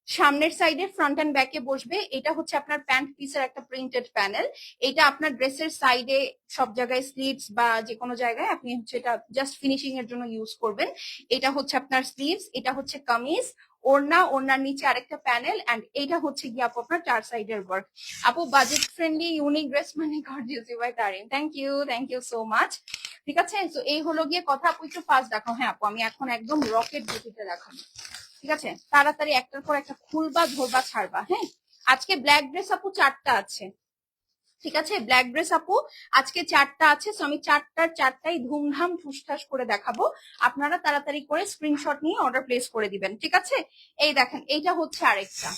সামনের সাইডে ফ্রন্ট এন্ড ব্যাকে বসবে। এটা হচ্ছে আপনার প্যান্ট পিসের একটা প্রিন্টেড প্যানেল। এটা আপনার ড্রেসের সাইডে সব জায়গায় স্লিভস বা যে কোনো জায়গায় আপনি হচ্ছে এটা জাস্ট ফিনিশিং এর জন্য ইউজ করবেন। এটা হচ্ছে আপনার স্লিভস, এটা হচ্ছে কামিজ, ওড়না, ওড়নার নিচে আরেকটা প্যানেল, এন্ড এইটা হচ্ছে গিয়ে আপু আপনার চার সাইডের ওয়ার্ক। আপু বাজেট ফ্রেন্ডলি ইউনিক ড্রেস মানে gorgeous by Tarin, thank you so much. ঠিক আছে, তো এই হলো গিয়ে কথা। আপু একটু ফাস্ট দেখাও। হ্যাঁ আপু, আমি এখন একদম রকেট গতিতে দেখাবো, ঠিক আছে? তাড়াতাড়ি একটার পর একটা খুলবা, ধরবা, ছাড়বা। হ্যাঁ, আজকে ব্ল্যাক ড্রেস আপু চারটা আছে, ঠিক আছে? ব্ল্যাক ড্রেস আপু আজকে চারটা আছে। সো আমি চারটাই ধুমধাম ঠুসঠাস করে দেখাবো। আপনারা তাড়াতাড়ি করে স্ক্রিনশট নিয়ে অর্ডার প্লেস করে দিবেন, ঠিক আছে? এই দেখেন এইটা হচ্ছে আরেকটা,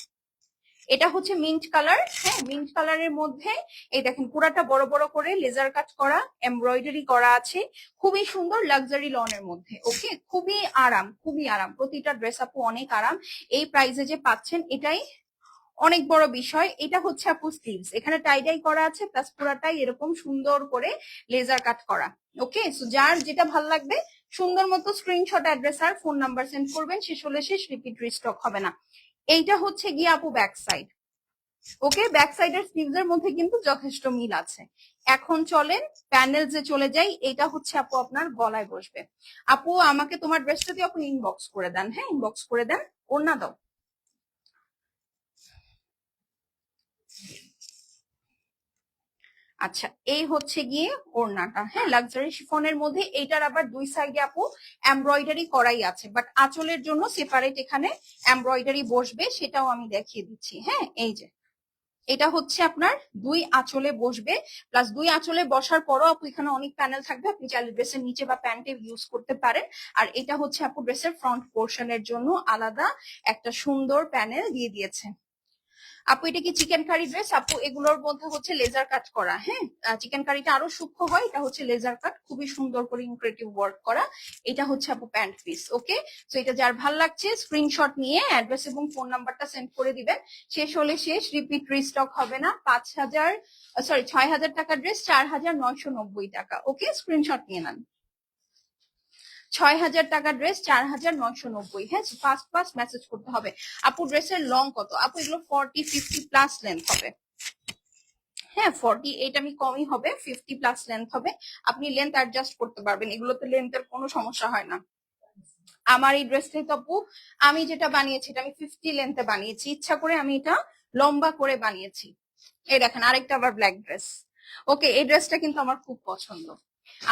এটা হচ্ছে মিন্ট কালার। হ্যাঁ, মিন্ট কালারের মধ্যে এই দেখেন পুরাটা বড় বড় করে লেজার কাট করা, এমব্রয়ডারি করা আছে, খুবই সুন্দর লাক্সারি লনের মধ্যে। ওকে, খুবই আরাম, খুবই আরাম, প্রতিটা ড্রেস আপু অনেক আরাম। এই প্রাইসে যে পাচ্ছেন এটাই অনেক বড় বিষয়। এটা হচ্ছে আপু স্লিভস, এখানে টাইডাই করা আছে, প্লাস পুরাটাই এরকম সুন্দর করে লেজার কাট করা। ওকে, সো যার যেটা ভালো লাগবে সুন্দর মতো স্ক্রিনশট, অ্যাড্রেস আর ফোন নাম্বার সেন্ড করবেন। শেষ হলে শেষ, রিপিট রিস্টক হবে না। এইটা হচ্ছে গিয়ে আপু ব্যাক সাইড। ওকে, ব্যাক সাইডের স্লিভস এর মধ্যে কিন্তু যথেষ্ট মিল আছে। এখন চলেন প্যানেল যে চলে যাই। এটা হচ্ছে আপু আপনার গলায় বসবে। আপু আমাকে তোমার ড্রেসটা দিয়ে আপনি ইনবক্স করে দেন। হ্যাঁ, ইনবক্স করে দেন। ওড়না দাও। আচ্ছা, এই হচ্ছে গিয়ে ওড়নাটা। হ্যাঁ, লাক্সারি শিফনের মধ্যে এইটার আবার দুই সাইডে আপু এমব্রয়ডারি করাই আছে, বাট আঁচলের জন্য সেপারেট এখানে এমব্রয়ডারি বসবে, সেটাও আমি দেখিয়ে দিচ্ছি। হ্যাঁ, এই যে এটা হচ্ছে আপনার দুই আঁচলে বসবে, প্লাস দুই আঁচলে বসার পরও আপু এখানে অনেক প্যানেল থাকবে, আপনি চাইলে ড্রেসের নিচে বা প্যান্টে ইউজ করতে পারেন। আর এটা হচ্ছে আপু ড্রেসের ফ্রন্ট পোর্শনের জন্য আলাদা একটা সুন্দর প্যানেল দিয়ে দিয়েছে। আপু এটা কি চিকেন কারি ড্রেস? আপু এগুলোর মধ্যে হচ্ছে লেজার কাট করা। হ্যাঁ, চিকেন কারিটা আরো সূক্ষ্ম হয়, এটা হচ্ছে লেজার কাট, খুবই সুন্দর করে ইনক্রেটিভ ওয়ার্ক করা। এটা হচ্ছে আপু প্যান্ট পিস। ওকে, তো এটা যার ভাল লাগছে স্ক্রিনশট নিয়ে অ্যাড্রেস এবং ফোন নাম্বারটা সেন্ড করে দিবেন। শেষ হলে শেষ, রিপিট রিস্টক হবে না। 6,000 টাকার ড্রেস 4,990 টাকা। ওকে, স্ক্রিনশট নিয়ে নেন। 6,000 টাকার ড্রেস 4,990। হ্যাঁ, ফাস্ট ফাস্ট মেসেজ করতে হবে। আপু ড্রেসের লং কত? আপু এগুলো 40-50 প্লাস লেন্থ হবে। হ্যাঁ, 48 আমি কমই হবে, 50 প্লাস লেন্থ হবে। আপনি লেন্থ অ্যাডজাস্ট করতে পারবেন, এগুলোতে লেন্থের কোনো সমস্যা হয় না। আমার এই ড্রেসটাই তো আপু আমি যেটা বানিয়েছি এটা আমি 50 লেন্থে বানিয়েছি, ইচ্ছা করে আমি এটা লম্বা করে বানিয়েছি। এই দেখেন আরেকটা আবার ব্ল্যাক ড্রেস। ওকে, এই ড্রেসটা কিন্তু আমার খুব পছন্দ।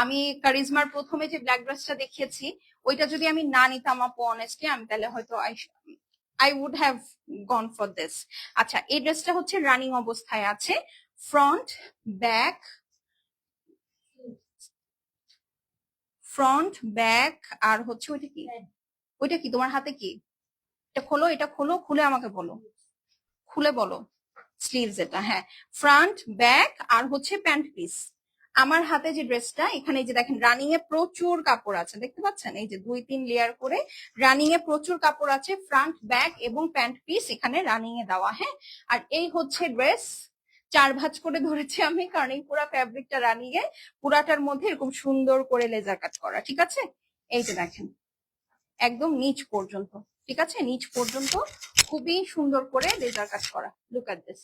আমি কারিজমার প্রথমে যে ব্ল্যাক ড্রেসটা দেখিয়েছি ওইটা যদি আমি না নিতাম আপু, অনেস্টলি আমি তাহলে হয়তো I would have gone for this. আচ্ছা, এই ড্রেসটা হচ্ছে রানিং অবস্থায় আছে, ফ্রন্ট ব্যাক, ফ্রন্ট ব্যাক। আর হচ্ছে ওইটা কি, ওইটা কি তোমার হাতে কি? এটা খোলো, এটা খোলো, খুলে আমাকে বলো। খুলে বলো। স্লিভস এটা, হ্যাঁ, ফ্রন্ট ব্যাক আর হচ্ছে প্যান্ট পিস। আমার হাতে যে ড্রেসটা, এখানে এই যে দেখেন রানিং এ প্রচুর কাপড় আছে, দেখতে পাচ্ছেন এই যে 2-3 লেয়ার করে রানিং এ প্রচুর কাপড় আছে, ফ্রন্ট ব্যাক এবং প্যান্ট পিস এখানে রানিং এ দেওয়া, হ্যাঁ। আর এই হচ্ছে ড্রেস, 4 ভাঁজ করে ধরেছি আমি, কারণ এই পুরো ফ্যাব্রিকটা রানিং এ, পুরাটার মধ্যে এরকম সুন্দর করে লেজার কাট করা, ঠিক আছে। এই যে দেখেন একদম নিচ পর্যন্ত, ঠিক আছে, নিচ পর্যন্ত খুবই সুন্দর করে লেজার কাট করা। Look at this.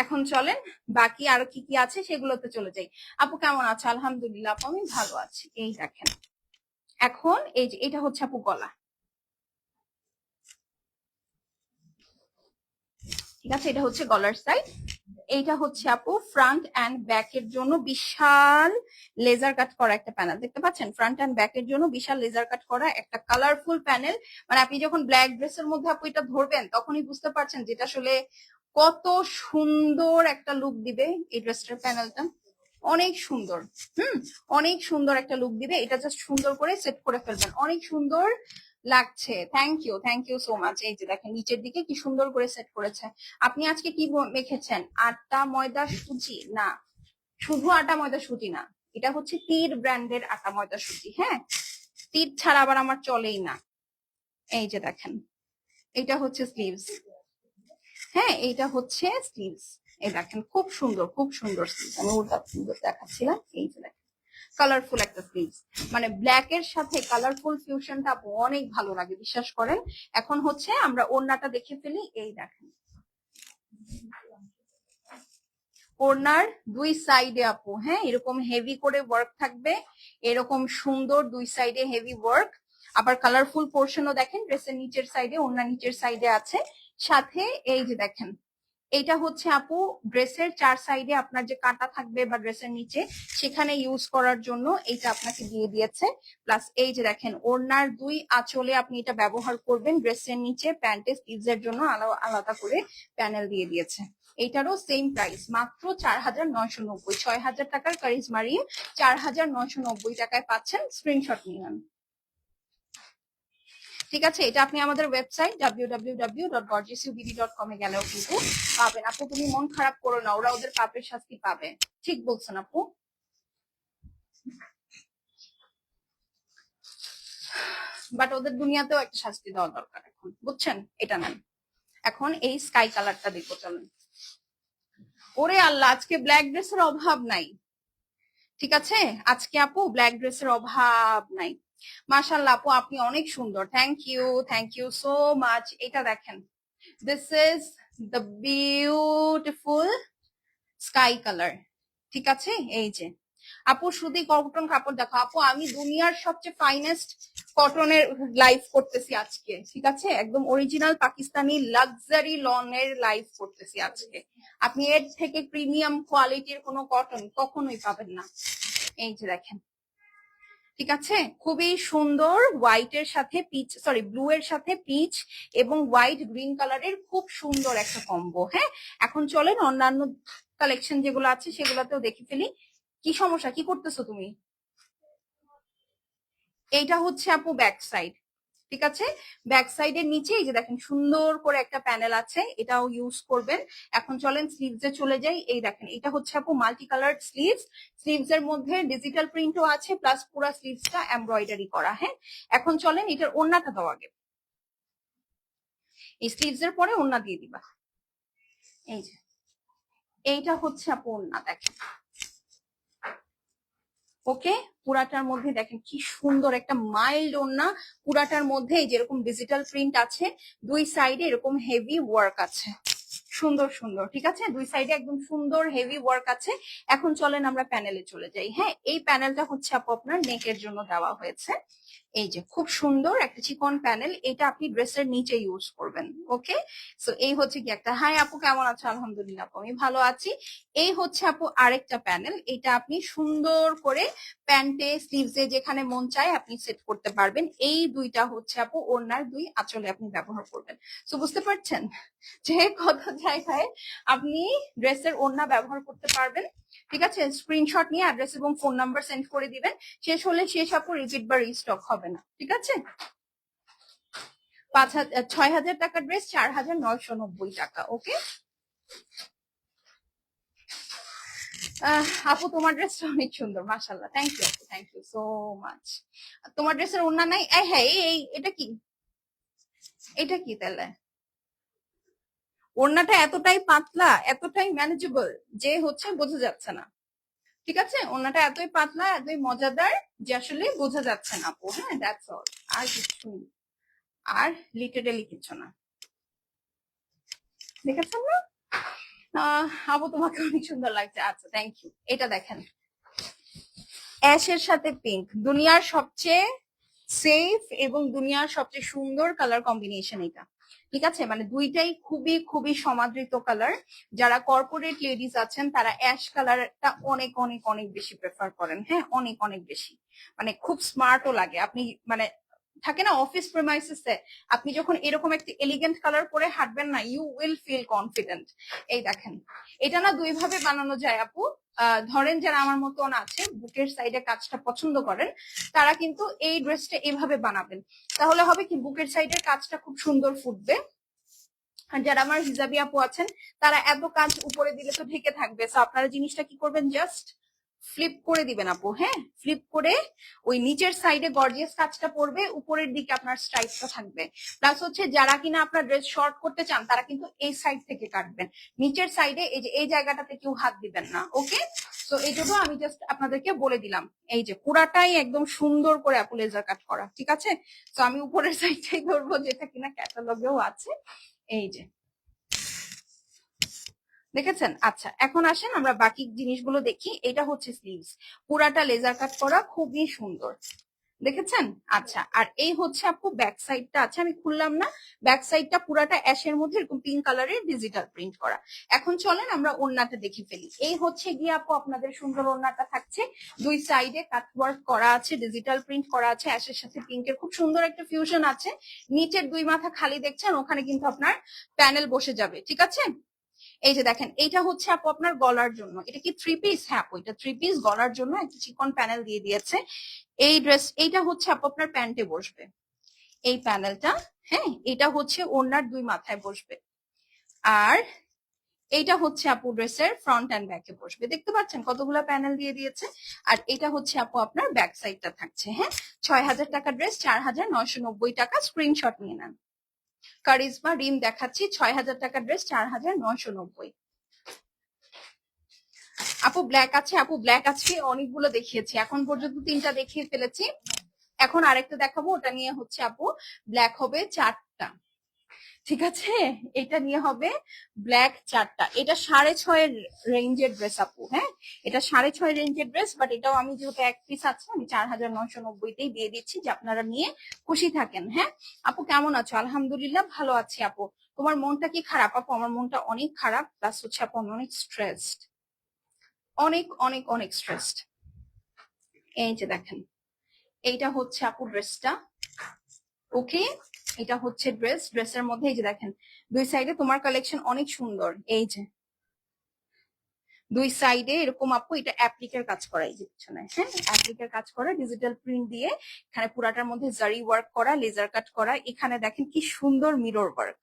এখন চলেন বাকি আরো কি কি আছে সেগুলোতে চলে যাই। আপু কেমন আছে? আলহামদুলিল্লাহ আপু আমি ভালো আছি। এই দেখেন এখন এই যে এটা হচ্ছে আপু গলা, ঠিক আছে, এটা হচ্ছে গলার সাইড। এইটা হচ্ছে আপু ফ্রন্ট অ্যান্ড ব্যাক এর জন্য বিশাল লেজার কাট করা একটা প্যানেল, দেখতে পাচ্ছেন, ফ্রন্ট অ্যান্ড ব্যাক এর জন্য বিশাল লেজার কাট করা একটা কালারফুল প্যানেল। মানে আপনি যখন ব্ল্যাক ড্রেসের মধ্যে আপু এটা ধরবেন তখনই বুঝতে পারছেন যেটা আসলে কত সুন্দর একটা লুক দিবে এই ড্রেসটার প্যানেলটা। অনেক সুন্দর, হুম, অনেক সুন্দর একটা লুক দিবে এটা, জাস্ট সুন্দর করে সেট করে ফেলবেন, অনেক সুন্দর লাগছে। Thank you so much. এই যে দেখেন নিচের দিকে কি সুন্দর করে সেট করেছে। আপনি আজকে কি মেখেছেন? আটা ময়দা সুজি? না, শুধু আটা ময়দা সুজি না, এটা হচ্ছে তীর ব্র্যান্ডের আটা ময়দা সুজি, হ্যাঁ, তীর ছাড়া আবার আমার চলেই না। এই যে দেখেন এটা হচ্ছে স্লিভস, হ্যাঁ এইটা হচ্ছে স্লিভস। এই দেখেন খুব সুন্দর, খুব সুন্দর স্লিভস, আমি ওটা সুন্দর দেখাচ্ছিলাম। এই যে দেখেন কালারফুল একটা স্লিভস, মানে ব্ল্যাক এর সাথে কালারফুল ফিউশনটা অনেক ভালো লাগে, বিশ্বাস করেন। এখন হচ্ছে আমরা ওড়নাটা দেখে ফেলি। এই দেখেন ওড়নার 2 সাইডে আপু, হ্যাঁ, এরকম হেভি করে ওয়ার্ক থাকবে, এরকম সুন্দর 2 সাইডে হেভি ওয়ার্ক। আবার কালারফুল পোর্শনও দেখেন ড্রেসের নিচের সাইডে, ওড়না নিচের সাইডে আছে। সাথে এই যে দেখেন এইটা হচ্ছে আপু ড্রেসের 4 সাইডে আপনার যে কাটা থাকবে বা ড্রেসের নিচে সেখানে ইউজ করার জন্য এইটা আপনাকে দিয়ে দিয়েছে। প্লাস এই যে দেখেন ওড়নার 2 আঁচলে আপনি এটা ব্যবহার করবেন, ড্রেসের নিচে প্যান্টে স্লিভস এর জন্য আলাদা করে প্যানেল দিয়ে দিয়েছে। এইটারও সেম প্রাইস, মাত্র 4,990, 6,000 টাকার কারিজমা রিং 4,990 টাকায় পাচ্ছেন। স্ক্রিনশট নিন, ঠিক আছে। এটা আপনি আমাদের ওয়েবসাইট www.gorgeousubd.com এ গেলেও কিন্তু পাবেন। আপু তুমি মন খারাপ করো না, ওরা ওদের পাপের শাস্তি পাবে, ঠিক বলছেন আপু। বাট ওদের দুনিয়াতেও একটা শাস্তি দেওয়া দরকার এখন, বুঝছেন, এটা নেন। এখন এই স্কাই কালারটা দেখবো, চলেন। ওরে আল্লাহ, আজকে ব্ল্যাক ড্রেসের অভাব নাই, ঠিক আছে, আজকে আপু ব্ল্যাক ড্রেসের অভাব নাই। মাশাআল্লাহ আপু আপনি অনেক সুন্দর, থ্যাংক ইউ সো মাচ। এটা দেখেন, this is the beautiful sky colour, ঠিক আছে। এই যে আপু সুতি কটন কাপড় দেখো আপু, আমি দুনিয়ার সবচেয়ে ফাইনেস্ট কটনের লাইভ করতেছি আজকে, ঠিক আছে, একদম অরিজিনাল পাকিস্তানি লাক্সারি লনের লাইভ করতেছি আজকে। আপনি এর থেকে প্রিমিয়াম কোয়ালিটির কোনো কটন কখনোই পাবেন না। এই যে দেখেন, ঠিক আছে, খুবই সুন্দর হোয়াইট এর সাথে পিচ, সরি ব্লু এর সাথে পিচ এবং হোয়াইট গ্রিন কালারের খুব সুন্দর একটা কম্বো, হ্যাঁ। এখন চলেন অন্যান্য কালেকশন যেগুলো আছে সেগুলোতেও দেখে ফেলি। কি সমস্যা, কি করতেছো তুমি? এইটা হচ্ছে আপু ব্যাক সাইড, ঠিক আছে, ব্যাক সাইডের নিচে এই যে দেখেন সুন্দর করে একটা প্যানেল আছে, এটাও ইউজ করবেন। এখন চলেন স্লিভস এ চলে যাই। এই দেখেন এটা হচ্ছে আপু মাল্টি কালার স্লিভস, স্লিভস এর মধ্যে ডিজিটাল প্রিন্টও আছে, প্লাস পুরো স্লিভসটা এমব্রয়ডারি করা, হ্যাঁ। এখন চলেন এটার ওড়নাটা দাও আগে, এই স্লিভস এর পরে ওড়না দিয়ে দিবা। এই যে এইটা হচ্ছে আপু ওড়না, দেখেন, ওকে, পুরাটার মধ্যে দেখেন কি সুন্দর একটা মাইল্ড ওড়না, পুরাটার মধ্যে এই যেরকম ডিজিটাল প্রিন্ট আছে, 2 সাইডে এরকম হেভি ওয়ার্ক আছে, সুন্দর সুন্দর, ঠিক আছে, 2 সাইডে একদম সুন্দর হেভি ওয়ার্ক আছে। এখন চলেন আমরা প্যানেলে চলে যাই। হ্যাঁ, এই প্যানেলটা হচ্ছে আপু আপনার নেকের জন্য দেওয়া হয়েছে। এই যে খুব সুন্দর একটা চিকন প্যানেল, এটা আপনি ড্রেসের নিচে ইউজ করবেন, ওকে। সো এই হচ্ছে কি একটা, হাই আপু কেমন আছো? আলহামদুলিল্লাহ আপু আমি ভালো আছি। এই হচ্ছে আপু আরেকটা প্যানেল, এটা আপনি সুন্দর করে প্যান্টে স্লিভসে যেখানে মন চায় আপনি সেট করতে পারবেন। এই দুইটা হচ্ছে আপু ওড়নার 2 আঁচলে আপনি ব্যবহার করবেন। তো বুঝতে পারছেন যে কত জায়গায় আপনি ড্রেসের ওড়না ব্যবহার করতে পারবেন, ঠিক আছে। স্ক্রিনশট নিয়ে অ্যাড্রেস এবং ফোন নাম্বার সেন্ড করে দিবেন, শেষ হলে শেষ আপু রিপিট বা রিস্টক হবে না, ঠিক আছে। 6,000 টাকার ড্রেস 4,990 টাকা। ওকে আপু তোমার ড্রেসটা অনেক সুন্দর, মাশাআল্লাহ, থ্যাংক ইউ আপু, থ্যাংক ইউ সো মাচ। তোমার ড্রেসের ওড়না নাই? হ্যাঁ, এই এটা কি, এটা কি তাহলে? ওড়নাটা এতটাই পাতলা, এতটাই ম্যানেজেবল যে হচ্ছে বোঝা যাচ্ছে না। ঠিক আছে, ওড়নাটা এতই পাতলা, এতই মজাদার যে আসলে বোঝা যাচ্ছে না আপু। হ্যাঁ, দ্যাটস অল, আর কিছু আর লিটারেলি কিছু না। দেখেছেন না? আপু তোমাকে অনেক সুন্দর লাগছে। আচ্ছা, থ্যাংক ইউ। এটা দেখেন, অ্যাশের সাথে পিঙ্ক, দুনিয়ার সবচেয়ে সেফ এবং দুনিয়ার সবচেয়ে সুন্দর কালার কম্বিনেশন এটা। ঠিক আছে, মানে দুইটাই খুবই খুবই সমাদৃত কালার। যারা কর্পোরেট লেডিস আছেন তারা অ্যাশ কালারটা অনেক অনেক অনেক বেশি প্রেফার করেন। হ্যাঁ, অনেক অনেক বেশি, মানে খুব স্মার্টও লাগে। আপনি মানে থাকে না অফিস প্রেমাইসিসে আপনি যখন এরকম একটা এলিগেন্ট কালার পরে হাঁটবেন না, ইউ উইল ফিল কনফিডেন্ট। এই দেখেন, এটা না দুই ভাবে বানানো যায় আপু। ধরেন যারা আমার মতন আছে, বুকের সাইডে কাজটা পছন্দ করেন, তারা কিন্তু এই ড্রেসটা এভাবে বানাবেন, তাহলে হবে কি বুকের সাইডের কাজটা খুব সুন্দর ফুটবে। আর যারা আমার হিজাবি আপু আছেন, তারা এত কাজ উপরে দিলে তো ঢেকে থাকবে, তো আপনারা জিনিসটা কি করবেন, জাস্ট ফ্লিপ করে দিবেন আপু। হ্যাঁ, ফ্লিপ করে ওই নিচের সাইডে গর্জিয়াস কাজটা পড়বে, উপরের দিকে আপনার স্ট্রাইপটা থাকবে। প্লাস হচ্ছে যারা কিনা আপনার ড্রেস শর্ট করতে চান তারা কিন্তু এই সাইড থেকে কাটবেন, নিচের সাইডে এই যে এই জায়গাটাতে কেউ হাত দিবেন না। ওকে, তো এই জন্য আমি জাস্ট আপনাদেরকে বলে দিলাম, এই যে পুরাটাই একদম সুন্দর করে আপু লেজার কাট করা। ঠিক আছে, তো আমি উপরের সাইডটাই ধরবো যেটা কিনা ক্যাটালগেও আছে। এই যে দেখেছেন। আচ্ছা, এখন আসেন আমরা বাকি জিনিসগুলো দেখি। এটা হচ্ছে স্লিভস, পুরাটা লেজার কাট করা, খুবই সুন্দর। দেখেছেন? আচ্ছা, আর এই হচ্ছে আপু ব্যাক সাইডটা আছে, আমি খুললাম না। ব্যাক সাইডটা পুরাটা অ্যাশের মধ্যে এরকম পিঙ্ক কালারের ডিজিটাল প্রিন্ট করা। এখন চলেন আমরা ওড়নাটা দেখে ফেলি। এই হচ্ছে গিয়ে আপু আপনাদের সুন্দর ওড়নাটা থাকছে, দুই সাইডে কাট ওয়ার্ক করা আছে, ডিজিটাল প্রিন্ট করা আছে, অ্যাশের সাথে পিঙ্কের খুব সুন্দর একটা ফিউশন আছে। নিচের দুই মাথা খালি দেখছেন, ওখানে কিন্তু আপনার প্যানেল বসে যাবে। ঠিক আছে, এই যে দেখেন, এইটা হচ্ছে আপু আপনার গলার জন্য। এটা কি থ্রি পিস? হ্যাঁ আপু, এটা থ্রি পিস, গলার জন্য একটা চিকন প্যানেল দিয়ে দিয়েছে। এই ড্রেস, এইটা হচ্ছে আপু আপনার প্যান্টে বসবে, এই প্যানেলটা। হ্যাঁ, এটা হচ্ছে ওড়নার দুই মাথায় বসবে। আর এইটা হচ্ছে আপু ড্রেসের ফ্রন্ট অ্যান্ড ব্যাকে বসবে। দেখতে পাচ্ছেন কতগুলো প্যানেল দিয়ে দিয়েছে। আর এটা হচ্ছে আপু আপনার ব্যাক সাইডটা থাকছে। হ্যাঁ, 6,000 টাকা ড্রেস 4,990 টাকা, স্ক্রিনশট নিয়ে নেন। কারিজমা রিম দেখাচ্ছি, 6,000 টাকা ড্রেস 4,990। আপু ব্ল্যাক আছে? আপু ব্ল্যাক আছে, অনেকগুলো দেখিয়েছি, এখন পর্যন্ত 3টা দেখিয়ে ফেলেছি। এখন আরেকটা দেখাবো, ওটা নিয়ে হচ্ছে আপু ব্ল্যাক হবে 4টা। ঠিক আছে, এটা নিয়ে হবে ব্ল্যাক 4টা। এটা 6.5 রেঞ্জের ড্রেস আপু। হ্যাঁ, এটা 6.5 রেঞ্জের ড্রেস, বাট এটাও আমি যেহেতু এক পিস আছে আমি 4,990-তেই দিয়ে দিচ্ছি, যে আপনারা নিয়ে খুশি থাকেন। হ্যাঁ আপু, কেমন আছো? আলহামদুলিল্লাহ ভালো আছি আপু। তোমার মনটা কি খারাপ? আপু আমার মনটা অনেক খারাপ, প্লাস হচ্ছে আপু আমি অনেক স্ট্রেসড, অনেক অনেক অনেক স্ট্রেসড। এই যে দেখেন, এইটা হচ্ছে আপু ড্রেসটা। ওকে, এটা হচ্ছে ড্রেস, ড্রেসের মধ্যে এই যে দেখেন দুই সাইডে তোমার কালেকশন অনেক সুন্দর। এই যে দুই সাইডে এরকম আপু এটা অ্যাপ্লিকের কাজ করা, এই যে পিছনে। হ্যাঁ, অ্যাপ্লিকের কাজ করা, ডিজিটাল প্রিন্ট দিয়ে এখানে পুরাটার মধ্যে জারি ওয়ার্ক করা, লেজার কাট করা। এখানে দেখেন কি সুন্দর মিরর ওয়ার্ক,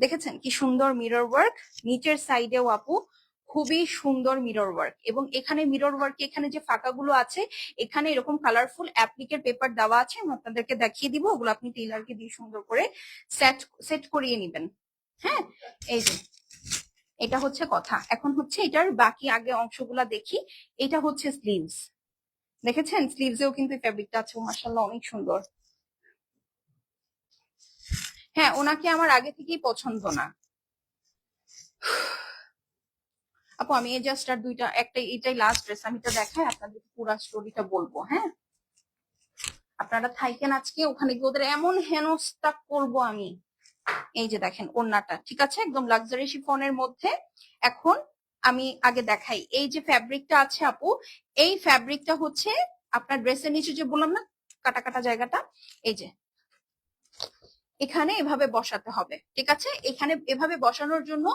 দেখেছেন কি সুন্দর মিরর ওয়ার্ক। নিচের সাইডেও আপু খুবই সুন্দর মিরর ওয়ার্ক, এবং এখানে মিরর ওয়ার্ক, এখানে যে ফাঁকাগুলো আছে এখানে এরকম কালারফুল অ্যাপ্লিকের পেপার দেওয়া আছে, আমি আপনাদেরকে দেখিয়ে দিব। ওগুলো আপনি টেইলারকে দিয়ে সুন্দর করে সেট করিয়ে নেবেন। হ্যাঁ, এই যে এটা হচ্ছে কথা। এখন হচ্ছে এটার বাকি আগে অংশগুলা দেখি। এটা হচ্ছে স্লিভস, দেখেছেন স্লিভসেও কিন্তু ফেব্রিকটা আছে, মাশাআল্লাহ অনেক সুন্দর। হ্যাঁ, ওনাকে আমার আগে থেকেই পছন্দ না আপু। আমি জাস্ট আর দুইটা, একটা এটাই লাস্ট ড্রেস, আমি তো দেখাই আপনাদের পুরো স্টোরিটা বলবো। হ্যাঁ, আপনারা থাইকেন আজকে, ওখানে গিয়ে ওদের এমন হেনস্থা করব আমি। এই যে দেখেন ওড়নাটা, ঠিক আছে, একদম লাক্সারি শিফনের মধ্যে। এখন আমি আগে দেখাই, এই যে ফ্যাব্রিকটা আছে আপু, এই ফ্যাব্রিকটা হচ্ছে আপনার ড্রেসের নিচে যে বললাম না কাটা কাটা জায়গাটা, এই যে এখানে এভাবে বসাতে হবে। ঠিক আছে, এখানে এভাবে বসানোর জন্য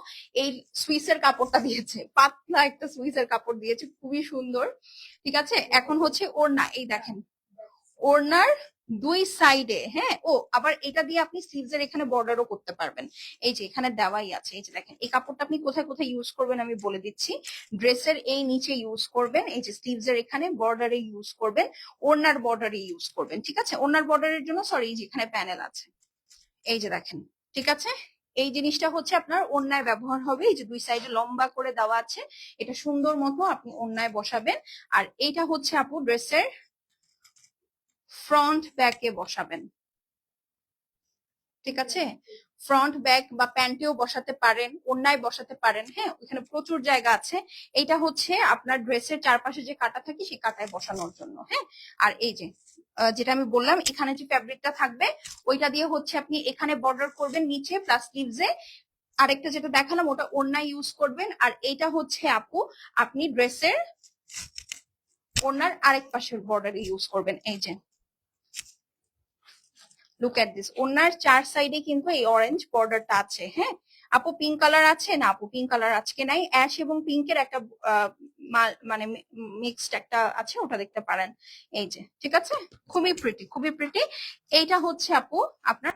এই সুইসের কাপড়টা দিয়েছে, পাতলা একটা সুইসের কাপড় দিয়েছে, খুবই সুন্দর। ঠিক আছে, এখন হচ্ছে ওড়না, এই দেখেন ওড়নার দুই সাইডে, হ্যাঁ। ও আবার এটা দিয়ে আপনি স্লিভস এর এখানে বর্ডারও করতে পারবেন। এই যে এখানে দেওয়াই আছে, এই যে দেখেন। এই কাপড়টা আপনি কোথায় কোথায় ইউজ করবেন আমি বলে দিচ্ছি। ড্রেসের এই নিচে ইউজ করবেন, এই যে স্লিভস এর এখানে বর্ডারে ইউজ করবেন, ওড়নার বর্ডারে ইউজ করবেন, ঠিক আছে। ওড়নার বর্ডারের জন্য সরি, এই যে এখানে প্যানেল আছে, এই যে দেখেন, ঠিক আছে। এই জিনিসটা হচ্ছে আপনার ওড়নায় ব্যবহার হবে। এই যে দুই সাইডে লম্বা করে দেওয়া আছে, এটা সুন্দর মতো আপনি ওড়নায় বসাবেন। আর এইটা হচ্ছে আপু ড্রেসের ফ্রন্ট ব্যাকে বসাবেন, ঠিক আছে। ফ্রন্ট ব্যাক বা প্যান্টেও বসাতে পারেন, ওড়নায় বসাতে পারেন, হ্যাঁ, ওখানে প্রচুর জায়গা আছে। এইটা হচ্ছে আপনার ড্রেসের চারপাশে যে কাটা থাকে সেই কাটায় বসানোর জন্য, হ্যাঁ। আর এই যে যেটা আমি বললাম, এখানে যে ফ্যাব্রিকটা থাকবে ওইটা দিয়ে হচ্ছে আপনি এখানে বর্ডার করবেন নিচে প্লাস স্লিভসে। আরেকটা যেটা দেখালাম ওটা ওড়নায় ইউজ করবেন। আর এইটা হচ্ছে আপু আপনি ড্রেসের ওড়নার আরেক পাশের বর্ডারে ইউজ করবেন। এই যে লুক এট দিস, ওনার চার সাইডে কিন্তু এই অরেঞ্জ বর্ডারটা আছে, হ্যাঁ। আপু পিঙ্ক কালার আছে না? আপু পিঙ্ক কালার আজকে নাই, অ্যাশ এবং পিঙ্কের একটা মানে মিক্সড একটা আছে, ওটা দেখতে পারেন। এই যে, ঠিক আছে, খুবই প্রিটি, খুবই প্রিটি। এইটা হচ্ছে আপু আপনার